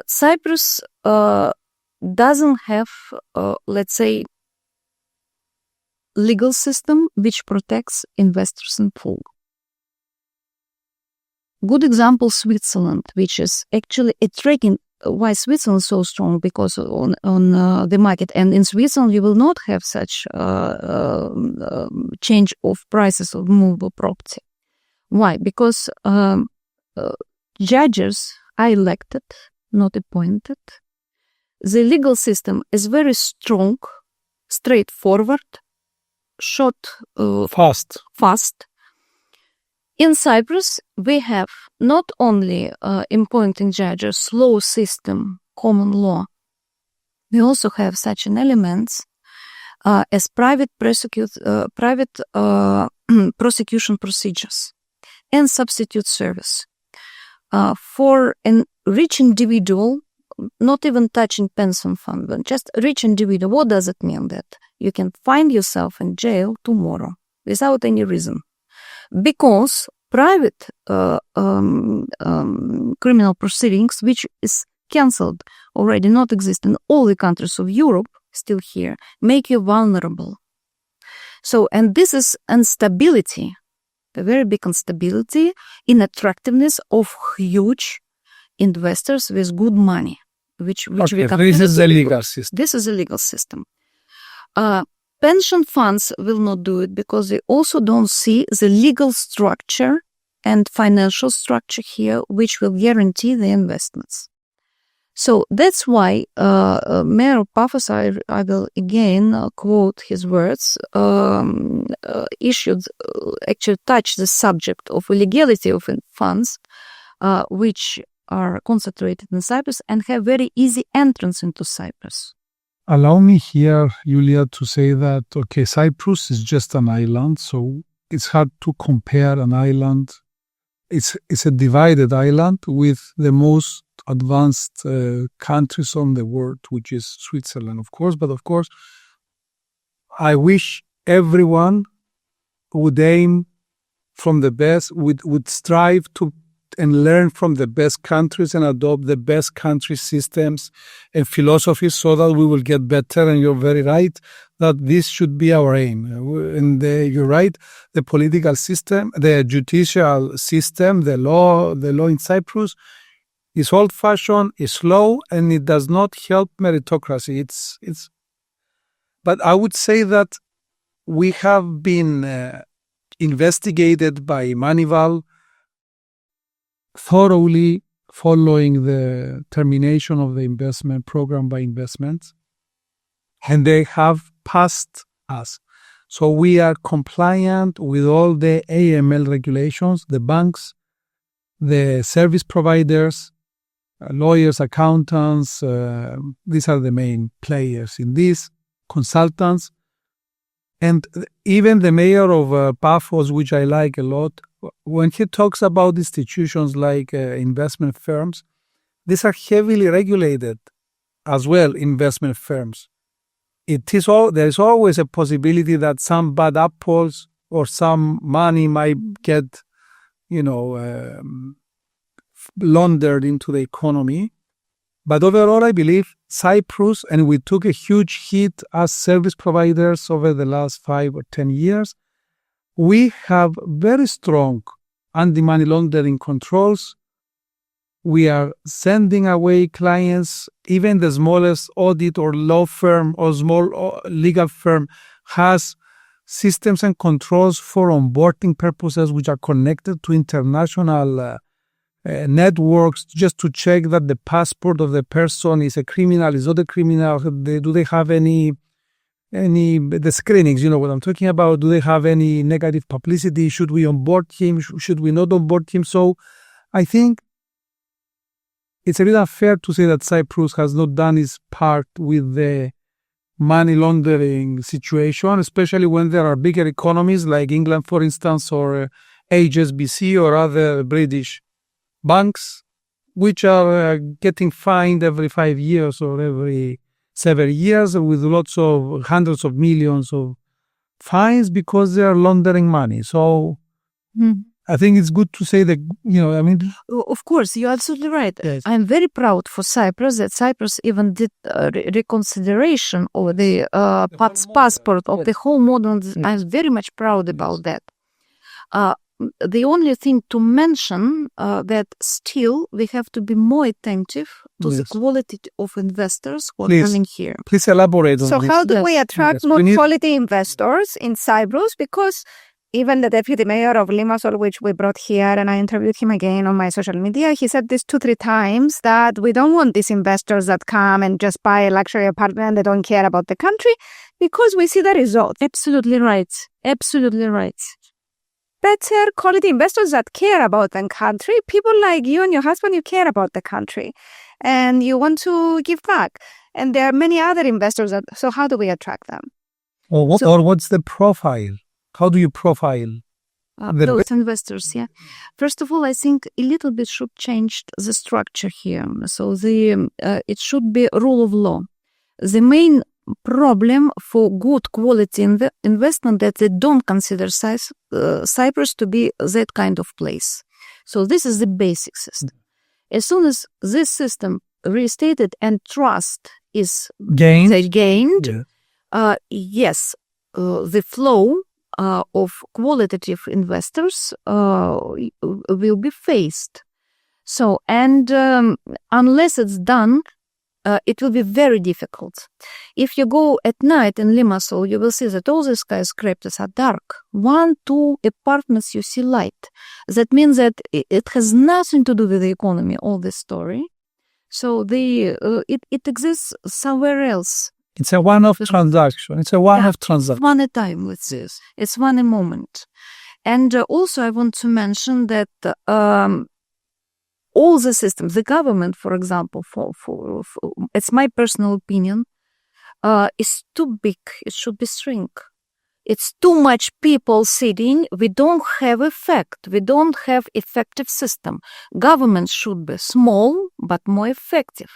Speaker 2: Cyprus doesn't have, let's say, legal system which protects investors in full. Good example, Switzerland, which is actually attracting. Why Switzerland is so strong? Because on the market, and in Switzerland you will not have such change of prices of movable property. Why? Because judges are elected, not appointed. The legal system is very strong, straightforward, short, fast. In Cyprus, we have not only appointing judges, slow system, common law. We also have such an element as private prosecution procedures and substitute service. For a rich individual, not even touching pension fund, but just a rich individual, what does it mean? That you can find yourself in jail tomorrow without any reason. Because private criminal proceedings, which is cancelled, already not exist in all the countries of Europe, still here, make you vulnerable. So, and this is instability, a very big instability in attractiveness of huge investors with good money, which we
Speaker 3: this is a legal system.
Speaker 2: This is a legal system. Pension funds will not do it because they also don't see the legal structure and financial structure here, which will guarantee the investments. So that's why Mayor Paphos, I will again quote his words, actually touched the subject of illegality of funds, which are concentrated in Cyprus and have very easy entrance into Cyprus.
Speaker 3: Allow me here, Yulia, to say that, okay, Cyprus is just an island, so it's hard to compare an island. It's a divided island with the most advanced countries on the world, which is Switzerland, of course. But of course, I wish everyone would aim from the best, would strive to and learn from the best countries and adopt the best country systems and philosophies so that we will get better. And you're very right that this should be our aim. And you're right, the political system, the judicial system, the law in Cyprus is old-fashioned, is slow, and it does not help meritocracy. But I would say that we have been investigated by Manival thoroughly following the termination of the investment program by investments, and they have passed us. So we are compliant with all the AML regulations, the banks, the service providers, lawyers, accountants, these are the main players in this, consultants. And even the mayor of Paphos, which I like a lot, when he talks about institutions like investment firms, these are heavily regulated as well, investment firms. There is always a possibility that some bad apples or some money might get, laundered into the economy. But overall, I believe Cyprus, and we took a huge hit as service providers over the last 5 or 10 years, we have very strong anti-money laundering controls. We are sending away clients. Even the smallest audit or law firm or small legal firm has systems and controls for onboarding purposes, which are connected to international networks, just to check that the passport of the person is a criminal, is not a criminal. Do they have the screenings, you know what I'm talking about? Do they have any negative publicity? Should we onboard him? Should we not onboard him? So I think it's a bit unfair to say that Cyprus has not done its part with the money laundering situation, especially when there are bigger economies like England, for instance, or HSBC or other British banks, which are getting fined every 5 years or every 7 years with lots of hundreds of millions of fines because they are laundering money. So I think it's good to say that,
Speaker 2: Of course, you're absolutely right.
Speaker 3: Yes.
Speaker 2: I'm very proud for Cyprus that Cyprus even did reconsideration of the passport of the whole model. I'm very much proud about that. The only thing to mention that still we have to be more attentive to the quality of investors who are coming here.
Speaker 3: Please elaborate on
Speaker 1: So
Speaker 3: this.
Speaker 1: how do we attract more
Speaker 3: We need-
Speaker 1: quality investors in Cyprus? Because even the deputy mayor of Limassol, which we brought here, and I interviewed him again on my social media, he said this 2-3 times that we don't want these investors that come and just buy a luxury apartment and they don't care about the country, because we see the results.
Speaker 2: Absolutely right. Absolutely right.
Speaker 1: better quality investors that care about the country. People like you and your husband, you care about the country and you want to give back. And there are many other investors. So how do we attract them?
Speaker 3: Or what's the profile? How do you profile
Speaker 2: those investors? Yeah. First of all, I think a little bit should change the structure here. So it should be rule of law. The main problem for good quality investment that they don't consider Cyprus to be that kind of place. So this is the basic system. As soon as this system restated and trust is gained, yes, the flow of qualitative investors will be faced. So, and unless it's done, it will be very difficult. If you go at night in Limassol, you will see that all the skyscrapers are dark. 1, 2 apartments, you see light. That means that it has nothing to do with the economy, all this story. So it exists somewhere else.
Speaker 3: It's a one-off transaction. It's a one-off transaction.
Speaker 2: One at a time with this. It's one a moment. And also I want to mention that all the systems, the government, for example, for it's my personal opinion, is too big. It should be shrink. It's too much people sitting. We don't have effect. We don't have effective system. Government should be small, but more effective.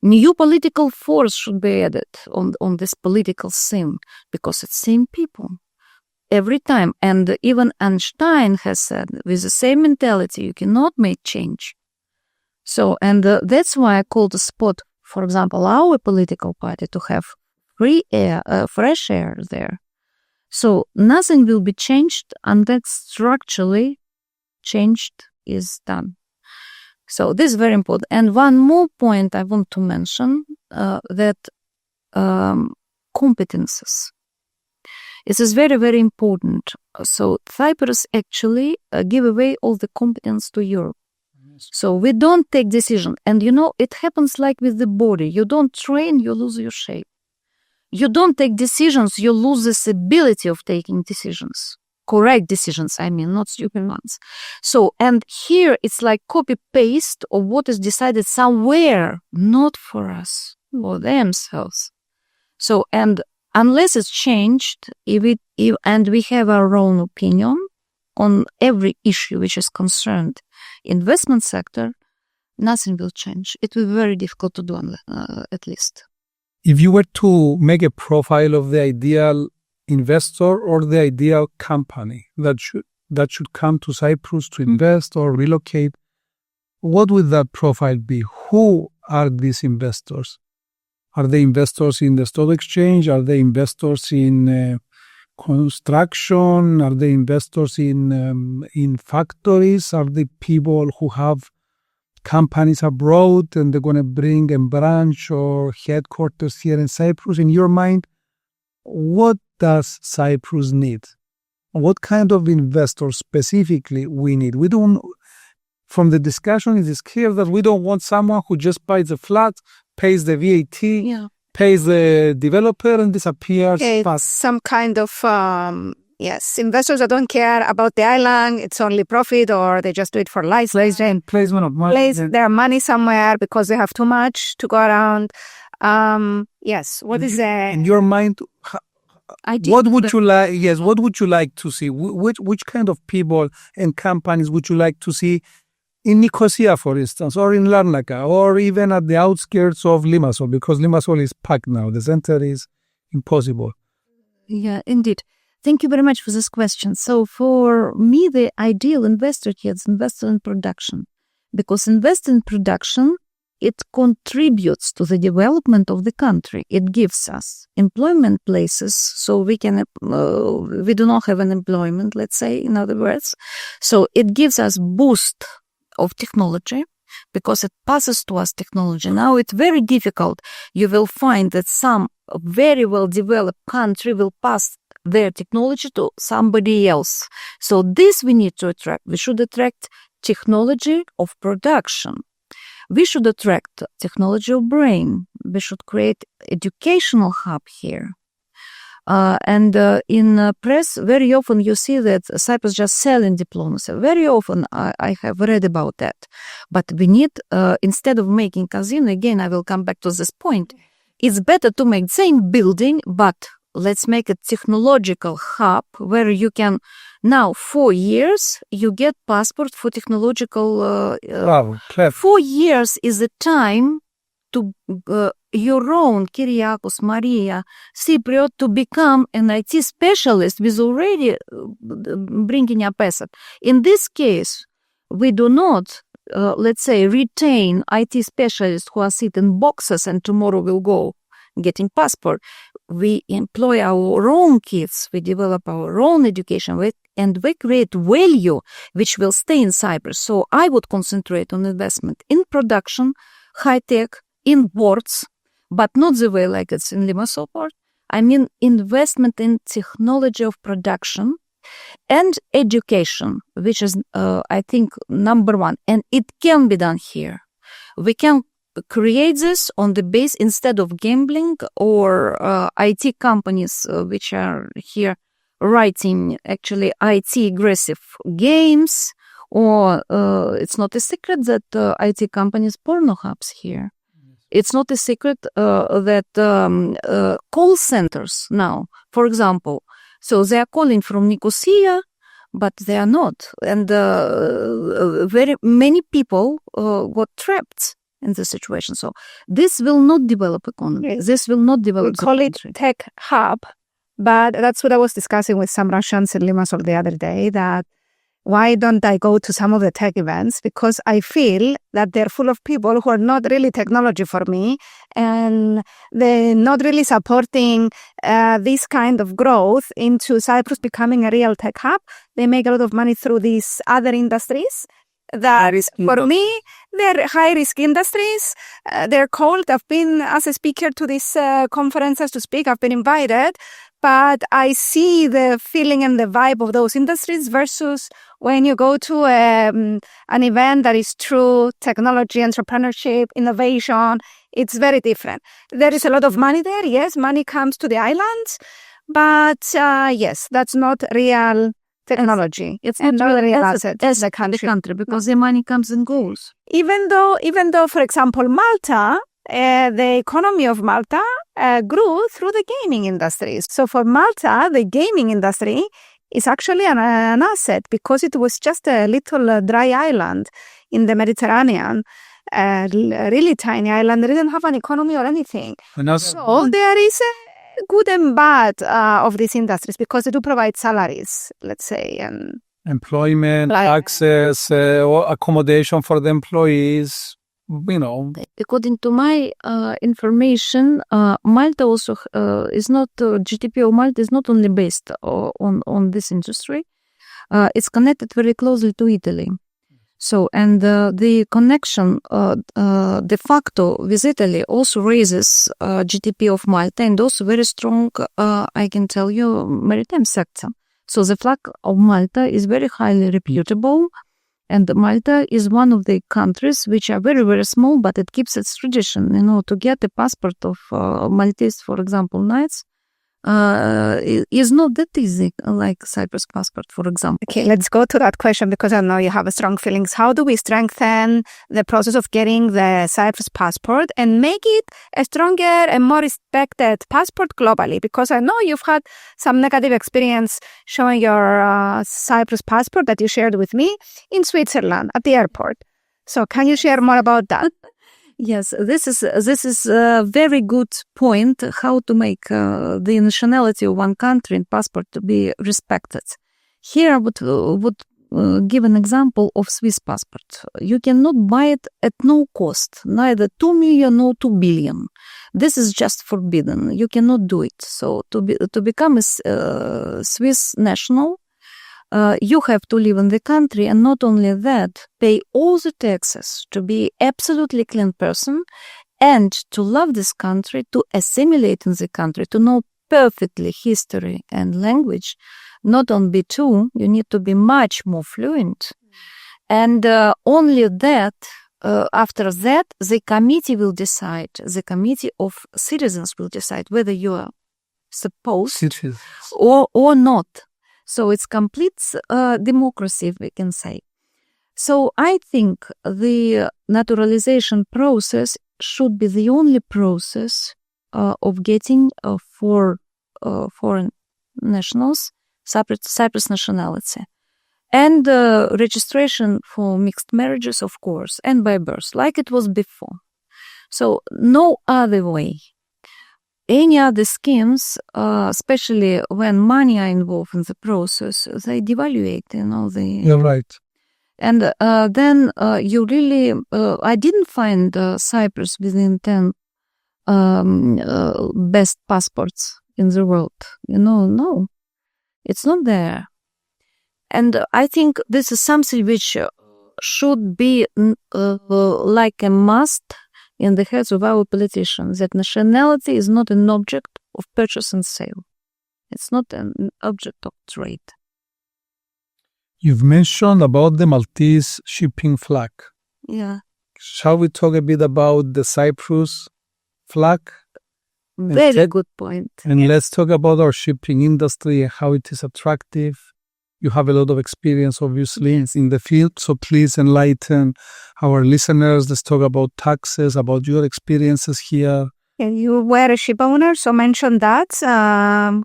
Speaker 2: New political force should be added on this political scene because it's same people every time. And even Einstein has said, with the same mentality, you cannot make change. So, and that's why I call the spot, for example, our political party to have free air, fresh air there. So nothing will be changed unless structurally changed is done. So this is very important. And one more point I want to mention, that competences. It is very, very important. So Cyprus actually give away all the competence to Europe. So we don't take decision. And it happens like with the body. You don't train, you lose your shape. You don't take decisions, you lose this ability of taking decisions. Correct decisions, I mean, not stupid ones. So, and here it's like copy-paste of what is decided somewhere, not for us, for themselves. So, and unless it's changed, and we have our own opinion on every issue which is concerned investment sector, nothing will change. It will be very difficult to do, at least.
Speaker 3: If you were to make a profile of the ideal investor or the ideal company that should come to Cyprus to invest or relocate, what would that profile be? Who are these investors? Are they investors in the stock exchange? Are they investors in construction? Are they investors in factories? Are they people who have companies abroad and they're going to bring a branch or headquarters here in Cyprus? In your mind, what does Cyprus need? What kind of investor specifically we need? We don't, from the discussion, it is clear that we don't want someone who just buys a flat, pays the VAT, pays the developer and disappears fast.
Speaker 1: Some kind of, investors that don't care about the island, it's only profit, or they just do it for license.
Speaker 3: Placement of money.
Speaker 1: Place their money somewhere because they have too much to go around. What is
Speaker 3: in your mind? What would you like? Yes, what would you like to see? Which kind of people and companies would you like to see in Nicosia, for instance, or in Larnaca, or even at the outskirts of Limassol? Because Limassol is packed now. The center is impossible.
Speaker 2: Yeah, indeed. Thank you very much for this question. So for me, the ideal investor here is investor in production, because investor in production, it contributes to the development of the country. It gives us employment places, so we do not have unemployment, let's say, in other words. So it gives us boost of technology, because it passes to us technology. Now it's very difficult. You will find that some very well-developed country will pass their technology to somebody else. So this we need to attract. We should attract technology of production. We should attract technology of brain. We should create educational hub here. And in press, very often you see that Cyprus just selling diplomacy. Very often I have read about that. But we need, instead of making casino, again, I will come back to this point, it's better to make same building, but let's make a technological hub where you can, now 4 years, you get passport for technological,
Speaker 3: Bravo, clever.
Speaker 2: 4 years is the time to your own Kyriakos, Maria, Cypriot to become an IT specialist with already bringing up asset. In this case, we do not, let's say, retain IT specialists who are sitting in boxes and tomorrow will go getting passport. We employ our own kids, we develop our own education, and we create value which will stay in Cyprus. So I would concentrate on investment in production, high tech, in ports, but not the way like it's in Limassol port. I mean investment in technology of production and education, which is, I think, number one. And it can be done here. We can create this on the base instead of gambling or IT companies which are here writing actually IT aggressive games, or it's not a secret that IT companies porno hubs here. It's not a secret that call centers now, for example, so they are calling from Nicosia, but they are not. And very many people got trapped in this situation. So this will not develop economy.
Speaker 1: Yes.
Speaker 2: This will not develop.
Speaker 1: We call it tech hub, but that's what I was discussing with some Russians in Limassol the other day, that why don't I go to some of the tech events? Because I feel that they're full of people who are not really technology for me, and they're not really supporting this kind of growth into Cyprus becoming a real tech hub. They make a lot of money through these other industries that, for me, they're high-risk industries. They're called. I've been as a speaker to these conferences to speak. I've been invited. But I see the feeling and the vibe of those industries versus when you go to an event that is true technology, entrepreneurship, innovation. It's very different. There is a lot of money there. Yes, money comes to the islands. But yes, that's not real technology.
Speaker 2: It's not
Speaker 1: not
Speaker 2: real
Speaker 1: real
Speaker 2: asset
Speaker 1: asset.
Speaker 2: as the country because the money comes and goes.
Speaker 1: Even though, for example, Malta, the economy of Malta grew through the gaming industry. So for Malta, the gaming industry is actually an asset because it was just a little dry island in the Mediterranean, a really tiny island. They didn't have an economy or anything.
Speaker 3: And also,
Speaker 1: So there is a good and bad of these industries because they do provide salaries, let's say, and
Speaker 3: employment,
Speaker 1: Like-
Speaker 3: access, or accommodation for the employees, you know.
Speaker 2: According to my information, Malta also is not, GDP of Malta is not only based on this industry. It's connected very closely to Italy. So, and the connection de facto with Italy also raises GDP of Malta and also very strong, I can tell you, maritime sector. So the flag of Malta is very highly reputable. And Malta is one of the countries which are very, very small, but it keeps its tradition. You know, to get a passport of Maltese, for example, knights, is not that easy, like Cyprus passport, for example.
Speaker 1: Okay, let's go to that question because I know you have strong feelings. How do we strengthen the process of getting the Cyprus passport and make it a stronger and more respected passport globally? Because I know you've had some negative experience showing your Cyprus passport that you shared with me in Switzerland at the airport. So can you share more about that?
Speaker 2: Yes, this is a very good point, how to make the nationality of one country and passport to be respected. Here I would give an example of Swiss passport. You cannot buy it at no cost, neither 2 million nor 2 billion. This is just forbidden. You cannot do it. So to become a Swiss national, you have to live in the country, and not only that, pay all the taxes to be absolutely clean person and to love this country, to assimilate in the country, to know perfectly history and language. Not on B2, you need to be much more fluent. And only that, after that, the committee will decide, the committee of citizens will decide whether you are supposed,
Speaker 3: It is.
Speaker 2: or not. So it's complete democracy, we can say. So I think the naturalization process should be the only process of getting for foreign nationals Cyprus nationality. And registration for mixed marriages, of course, and by birth, like it was before. So no other way. Any other schemes, especially when money are involved in the process, they devaluate,
Speaker 3: You're right.
Speaker 2: And then you really, I didn't find Cyprus within 10 best passports in the world. No, it's not there. And I think this is something which should be like a must in the heads of our politicians, that nationality is not an object of purchase and sale. It's not an object of trade.
Speaker 3: You've mentioned about the Maltese shipping flag.
Speaker 2: Yeah.
Speaker 3: Shall we talk a bit about the Cyprus flag?
Speaker 2: Very good point.
Speaker 3: And let's talk about our shipping industry and how it is attractive. You have a lot of experience, obviously, in the field. So please enlighten our listeners. Let's talk about taxes, about your experiences here.
Speaker 1: And you were a ship owner, so mention that.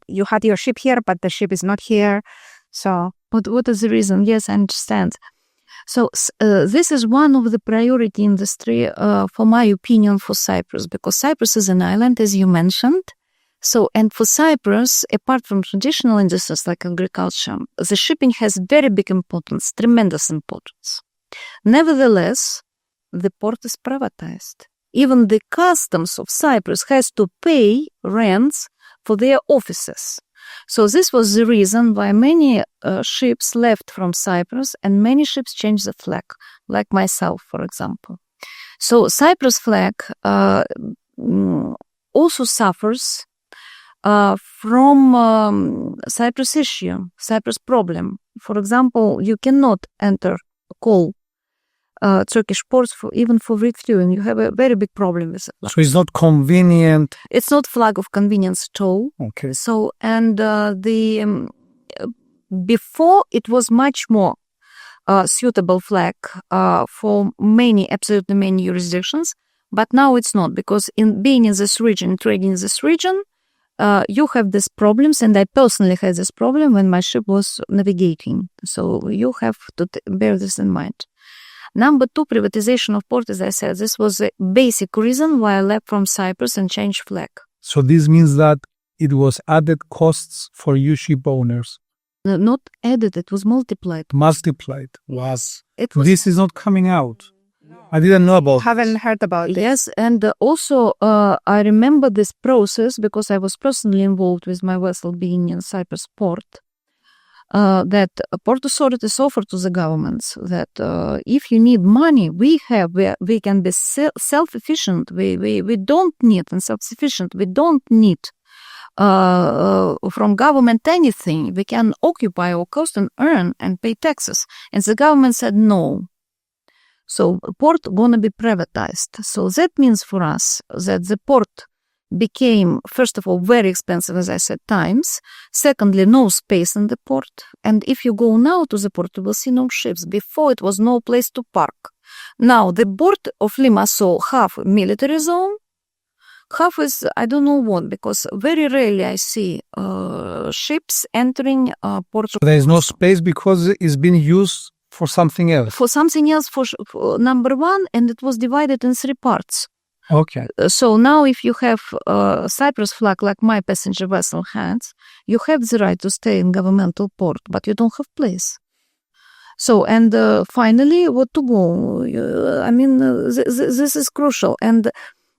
Speaker 1: You had your ship here, but the ship is not here. So
Speaker 2: what is the reason? Yes, I understand. So this is one of the priority industry, for my opinion, for Cyprus, because Cyprus is an island, as you mentioned. So, and for Cyprus, apart from traditional industries like agriculture, the shipping has very big importance, tremendous importance. Nevertheless, the port is privatized. Even the customs of Cyprus has to pay rents for their offices. So this was the reason why many ships left from Cyprus and many ships changed the flag, like myself, for example. So Cyprus flag also suffers from Cyprus issue, Cyprus problem. For example, you cannot call Turkish ports even for refueling. You have a very big problem with it.
Speaker 3: So it's not convenient.
Speaker 2: It's not flag of convenience at all.
Speaker 3: Okay.
Speaker 2: So, and before it was much more suitable flag for absolutely many jurisdictions, but now it's not, because being in this region, trading in this region, you have these problems, and I personally had this problem when my ship was navigating. So you have to bear this in mind. Number two, privatization of port, as I said, this was a basic reason why I left from Cyprus and changed flag.
Speaker 3: So this means that it was added costs for you ship owners.
Speaker 2: Not added, it was multiplied.
Speaker 3: Multiplied. This is not coming out. I didn't know about
Speaker 1: haven't heard about it.
Speaker 2: Yes, and also I remember this process because I was personally involved with my vessel being in Cyprus port. That port authorities offer to the governments that if you need money, we can be self-efficient. We don't need, and self-sufficient. We don't need from government anything. We can occupy our cost and earn and pay taxes. And the government said no. So port gonna be privatized. So that means for us that the port became, first of all, very expensive, as I said, times. Secondly, no space in the port. And if you go now to the port, you will see no ships. Before, it was no place to park. Now, the port of Limassol, half military zone, half is, I don't know what, because very rarely I see ships entering ports.
Speaker 3: There is no space because it's been used for something else.
Speaker 2: For something else, for number one, and it was divided in 3 parts.
Speaker 3: Okay.
Speaker 2: So now if you have a Cyprus flag like my passenger vessel has, you have the right to stay in governmental port, but you don't have place. So, and finally, what to go? I mean, this is crucial. And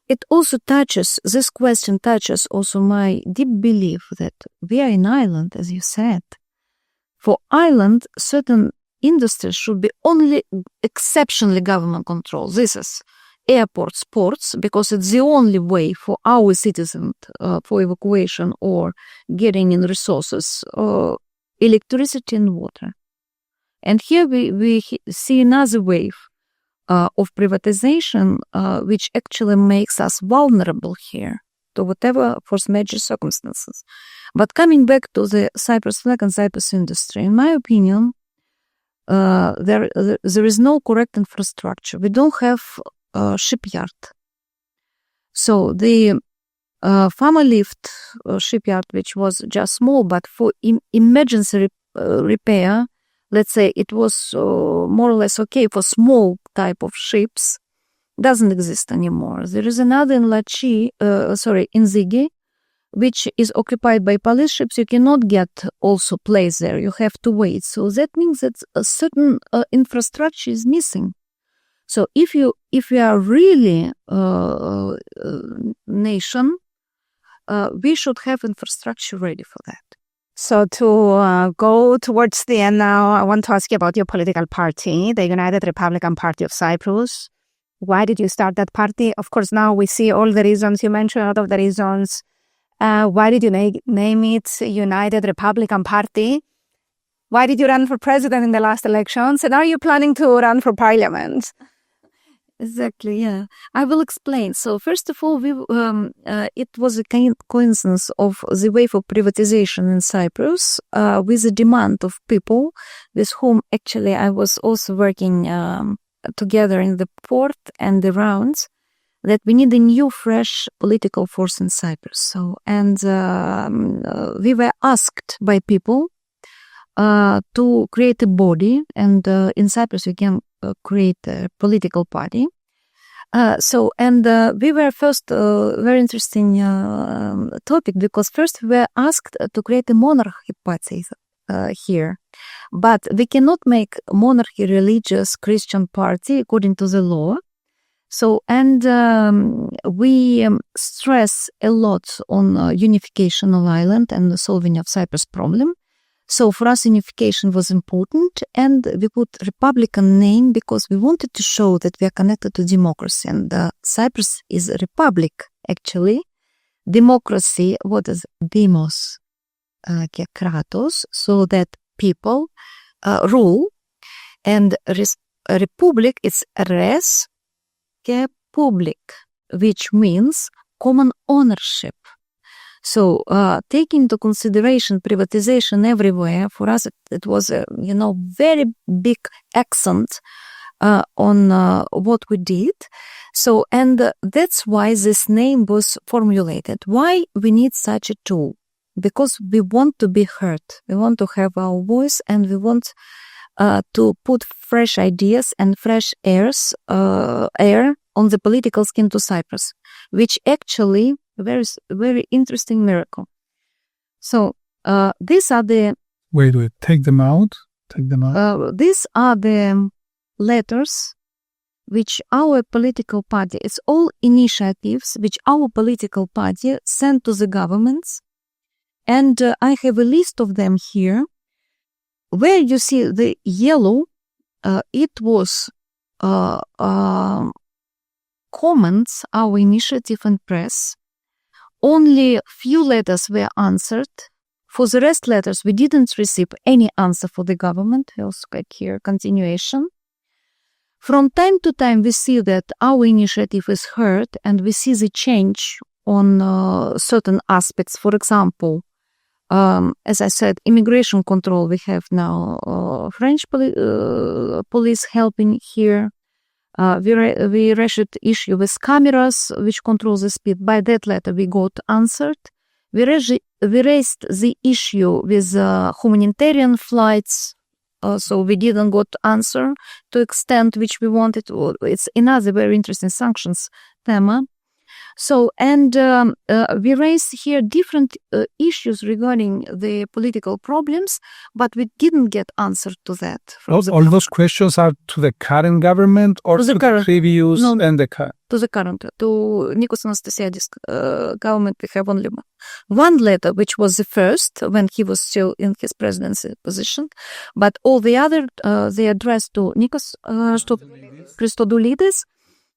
Speaker 2: it also this question touches also my deep belief that we are an island, as you said. For island, certain industries should be only exceptionally government controlled. This is airports, ports, because it's the only way for our citizens for evacuation or getting in resources, electricity and water. And here we see another wave of privatization, which actually makes us vulnerable here. to whatever force majeure circumstances. But coming back to the Cyprus flag and Cyprus industry, in my opinion, there is no correct infrastructure. We don't have a shipyard. So the Fama Lift shipyard, which was just small, but for emergency repair, let's say it was more or less okay for small type of ships, doesn't exist anymore. There is another in in Zigi, which is occupied by police ships. You cannot get also place there. You have to wait. So that means that a certain infrastructure is missing. So if we are really nation, we should have infrastructure ready for that.
Speaker 1: So to go towards the end now, I want to ask you about your political party, the United Republican Party of Cyprus. Why did you start that party? Of course, now we see all the reasons you mentioned, out of the reasons. Why did you name it United Republican Party? Why did you run for president in the last elections? And are you planning to run for parliament?
Speaker 2: Exactly, yeah. I will explain. So first of all, it was a coincidence of the wave of privatization in Cyprus with the demand of people with whom actually I was also working together in the port and the rounds, that we need a new, fresh political force in Cyprus. So, and we were asked by people to create a body, and in Cyprus we can create a political party. We were first very interesting topic, because first we were asked to create a monarchy party here, but we cannot make monarchy religious Christian party according to the law. So, and we stress a lot on unification of island and the solving of Cyprus problem. So for us, unification was important, and we put Republican name because we wanted to show that we are connected to democracy. And Cyprus is a republic, actually. Democracy, what is demos και kratos, so that people rule. And republic is res και public, which means common ownership. So, taking into consideration privatization everywhere, for us it was a very big accent on what we did. So, and that's why this name was formulated. Why we need such a tool? Because we want to be heard. We want to have our voice, and we want to put fresh ideas and fresh air on the political scene to Cyprus, which actually very interesting miracle. So these are the
Speaker 3: wait, take them out.
Speaker 2: These are the letters which our political party, it's all initiatives which our political party sent to the governments, and I have a list of them here. Where you see the yellow, it was comments, our initiative and press. Only few letters were answered. For the rest letters, we didn't receive any answer for the government. I also got here continuation. From time to time, we see that our initiative is heard, and we see the change on certain aspects. For example, as I said, immigration control, we have now French police helping here. We raised issue with cameras which control the speed. By that letter we got answered. We raised the issue with humanitarian flights, so we didn't got answer to extent which we wanted. It's another very interesting sanctions thema. So, and we raised here different issues regarding the political problems, but we didn't get answer to that.
Speaker 3: All those questions are to the current government or to the previous and the current?
Speaker 2: To the current, to Nikos Anastasiadis government. We have only one letter, which was the first when he was still in his presidency position, but all the other they addressed to Nikos Christodoulidis.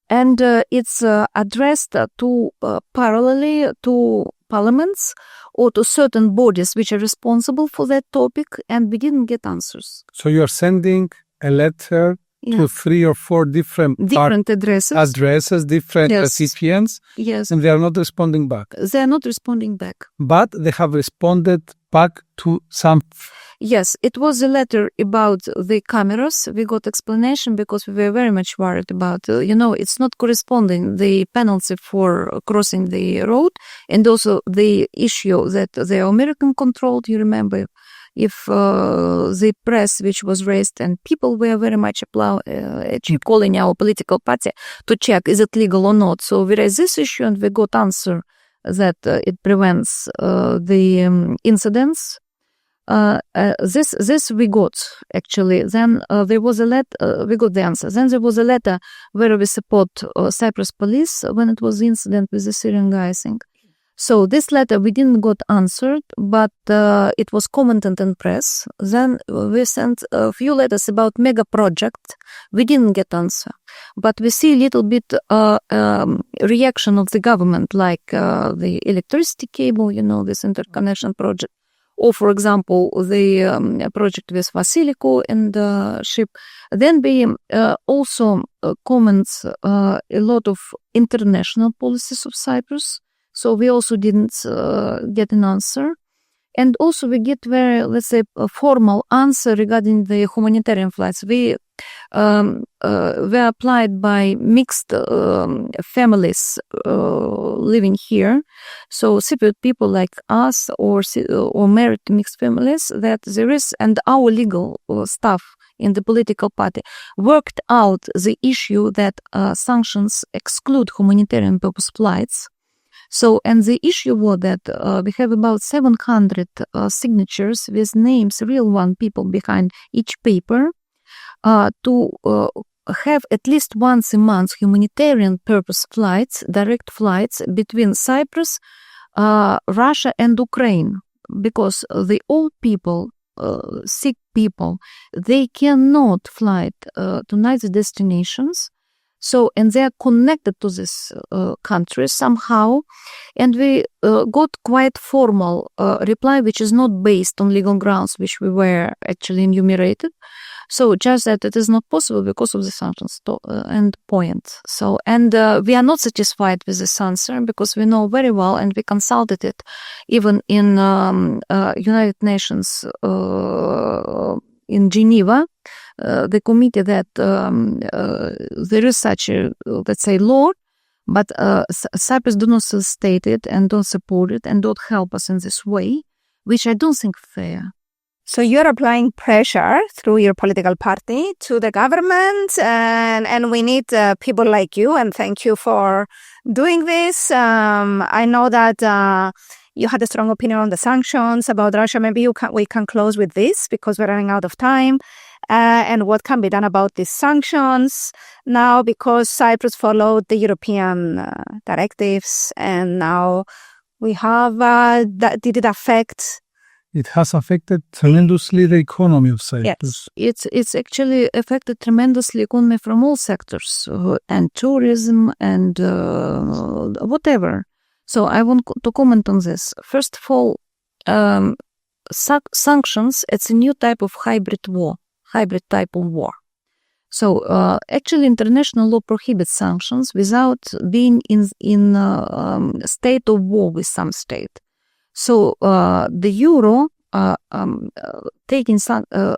Speaker 2: And it's addressed to parallelly to parliaments or to certain bodies which are responsible for that topic, and we didn't get answers.
Speaker 3: So you are sending a letter to 3 or 4 different
Speaker 2: addresses,
Speaker 3: different recipients, and they are not responding back.
Speaker 2: They are not responding back.
Speaker 3: But they have responded back to some...
Speaker 2: Yes, it was a letter about the cameras. We got explanation because we were very much worried about, it's not corresponding, the penalty for crossing the road, and also the issue that they are American controlled, you remember, if the press which was raised and people were very much calling our political party to check is it legal or not. So we raised this issue and we got answer that it prevents the incidents. This we got actually. Then there was a letter. We got the answer. Then there was a letter where we support Cyprus police when it was the incident with the Syrian guy, I think. So this letter we didn't got answered, but it was commented in press. Then we sent a few letters about mega project. We didn't get answer, but we see a little bit reaction of the government, like the electricity cable, this interconnection project. Or, for example, the project with Vasiliki and the ship. Then we also comments a lot of international policies of Cyprus. So we also didn't get an answer. And also we get very, let's say, a formal answer regarding the humanitarian flights. We applied by mixed families living here. So Cypriot people like us or married mixed families that there is, and our legal staff in the political party worked out the issue that sanctions exclude humanitarian purpose flights. So, and the issue was that we have about 700 signatures with names, real people behind each paper, to have at least once a month humanitarian purpose flights, direct flights between Cyprus, Russia and Ukraine, because the old people, sick people, they cannot fly to neither destinations. So, and they are connected to this country somehow. And we got quite formal reply, which is not based on legal grounds, which we were actually enumerated. So just that it is not possible because of the sanctions and point. So, and we are not satisfied with this answer because we know very well, and we consulted it even in United Nations in Geneva, the committee that there is such a, let's say, law, but Cyprus do not state it and don't support it and don't help us in this way, which I don't think fair.
Speaker 1: So you're applying pressure through your political party to the government, and we need people like you, and thank you for doing this. I know that you had a strong opinion on the sanctions about Russia. Maybe we can close with this because we're running out of time. And what can be done about these sanctions now, because Cyprus followed the European directives, and now we have, did it affect?
Speaker 3: It has affected tremendously the economy of Cyprus.
Speaker 2: Yes, it's actually affected tremendously economy from all sectors, and tourism and whatever. So I want to comment on this. First of all, sanctions, it's a new type of hybrid type of war. So actually international law prohibits sanctions without being in state of war with some state. So the euro taking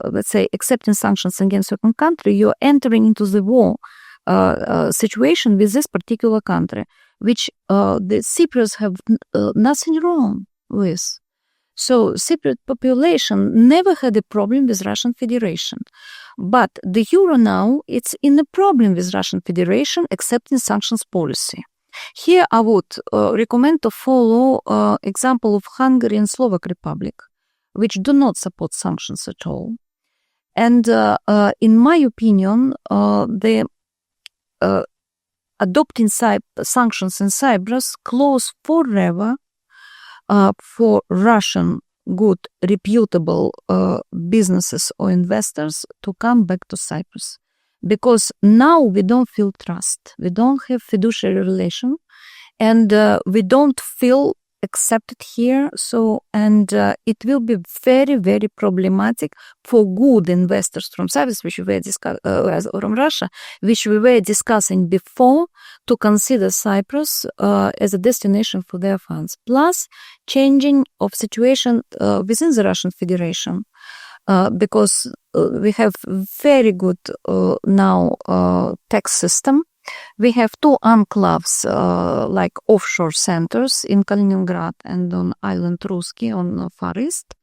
Speaker 2: let's say accepting sanctions against certain country, you're entering into the war situation with this particular country, which the Cypriots have nothing wrong with. So Cypriot population never had a problem with Russian Federation. But the euro now, it's in a problem with Russian Federation accepting sanctions policy. Here I would recommend to follow example of Hungary and Slovak Republic, which do not support sanctions at all. And in my opinion, the adopting sanctions in Cyprus close forever for Russian good, reputable businesses or investors to come back to Cyprus. Because now we don't feel trust. We don't have fiduciary relation, and we don't feel accepted here. So, and it will be very, very problematic for good investors from Cyprus, which we were from Russia, which we were discussing before, to consider Cyprus as a destination for their funds. Plus, changing of situation within the Russian Federation. Because we have very good now tax system. We have two enclaves like offshore centers in Kaliningrad and on island Ruski on Far East.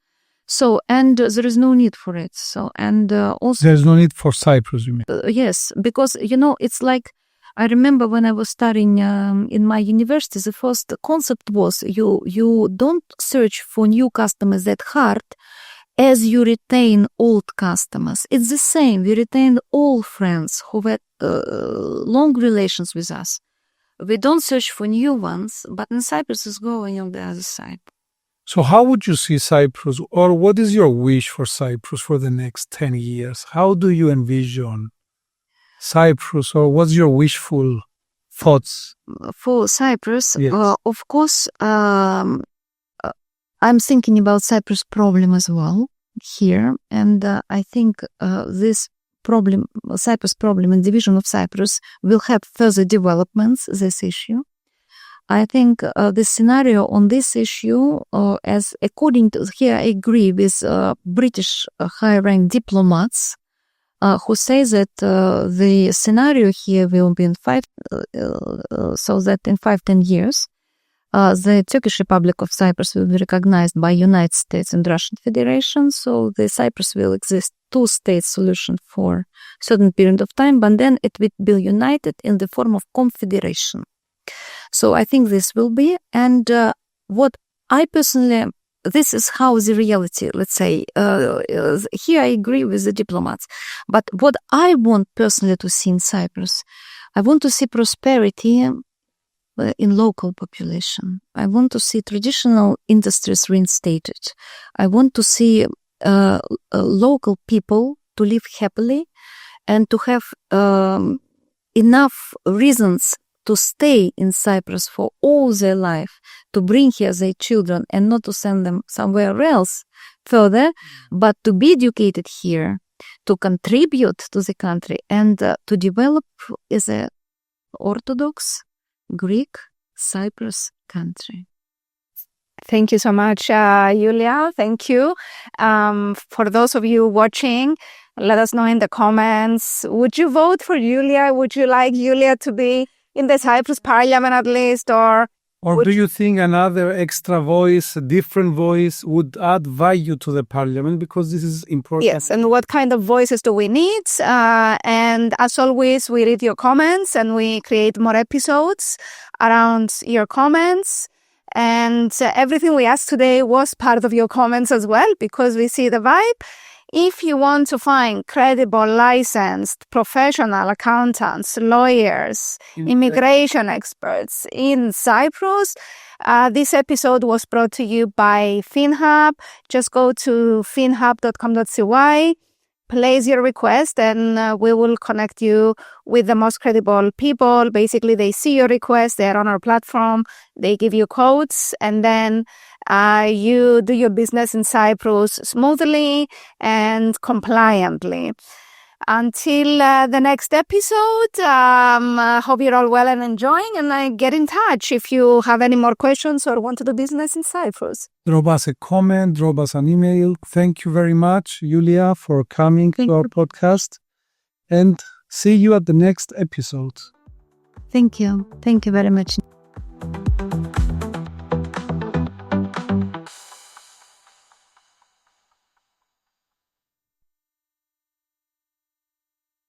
Speaker 2: So, and there is no need for it. So, and also
Speaker 3: There's no need for Cyprus, you mean?
Speaker 2: yes, because it's like, I remember when I was studying in my university, the first concept was you don't search for new customers that hard as you retain old customers. It's the same. We retain old friends who had long relations with us. We don't search for new ones, but in Cyprus is going on the other side.
Speaker 3: So how would you see Cyprus, or what is your wish for Cyprus for the next 10 years? How do you envision Cyprus, or what's your wishful thoughts?
Speaker 2: For Cyprus,
Speaker 3: Yes.
Speaker 2: of course, I'm thinking about Cyprus problem as well here, and I think this problem, Cyprus problem and division of Cyprus, will have further developments, this issue. I think the scenario on this issue, as according to, here I agree with British high-ranked diplomats who say that the scenario here will be in 5-10 years, the Turkish Republic of Cyprus will be recognized by United States and Russian Federation. So the Cyprus will exist two-state solution for a certain period of time, but then it will be united in the form of confederation. So I think this will be, and what I personally, this is how the reality, let's say, here I agree with the diplomats, but what I want personally to see in Cyprus, I want to see prosperity in local population. I want to see traditional industries reinstated. I want to see local people to live happily and to have enough reasons to stay in Cyprus for all their life, to bring here their children and not to send them somewhere else further, but to be educated here, to contribute to the country and to develop as a Orthodox Greek Cyprus country.
Speaker 1: Thank you so much, Yulia. Thank you. For those of you watching, let us know in the comments. Would you vote for Yulia? Would you like Yulia to be in the Cyprus parliament at least? Or
Speaker 3: do you think another extra voice, a different voice, would add value to the parliament? Because this is important.
Speaker 1: Yes, and what kind of voices do we need? And as always, we read your comments and we create more episodes around your comments. And everything we asked today was part of your comments as well, because we see the vibe. If you want to find credible, licensed, professional accountants, lawyers, immigration experts in Cyprus, this episode was brought to you by FinHub. Just go to finhub.com.cy, place your request, and we will connect you with the most credible people. Basically, they see your request, they're on our platform, they give you codes, and then you do your business in Cyprus smoothly and compliantly. Until the next episode, hope you're all well and enjoying, and get in touch if you have any more questions or want to do business in Cyprus.
Speaker 3: Drop us a comment, drop us an email. Thank you very much, Yulia, for coming to our podcast, and see you at the next episode.
Speaker 2: Thank you. Thank you very much.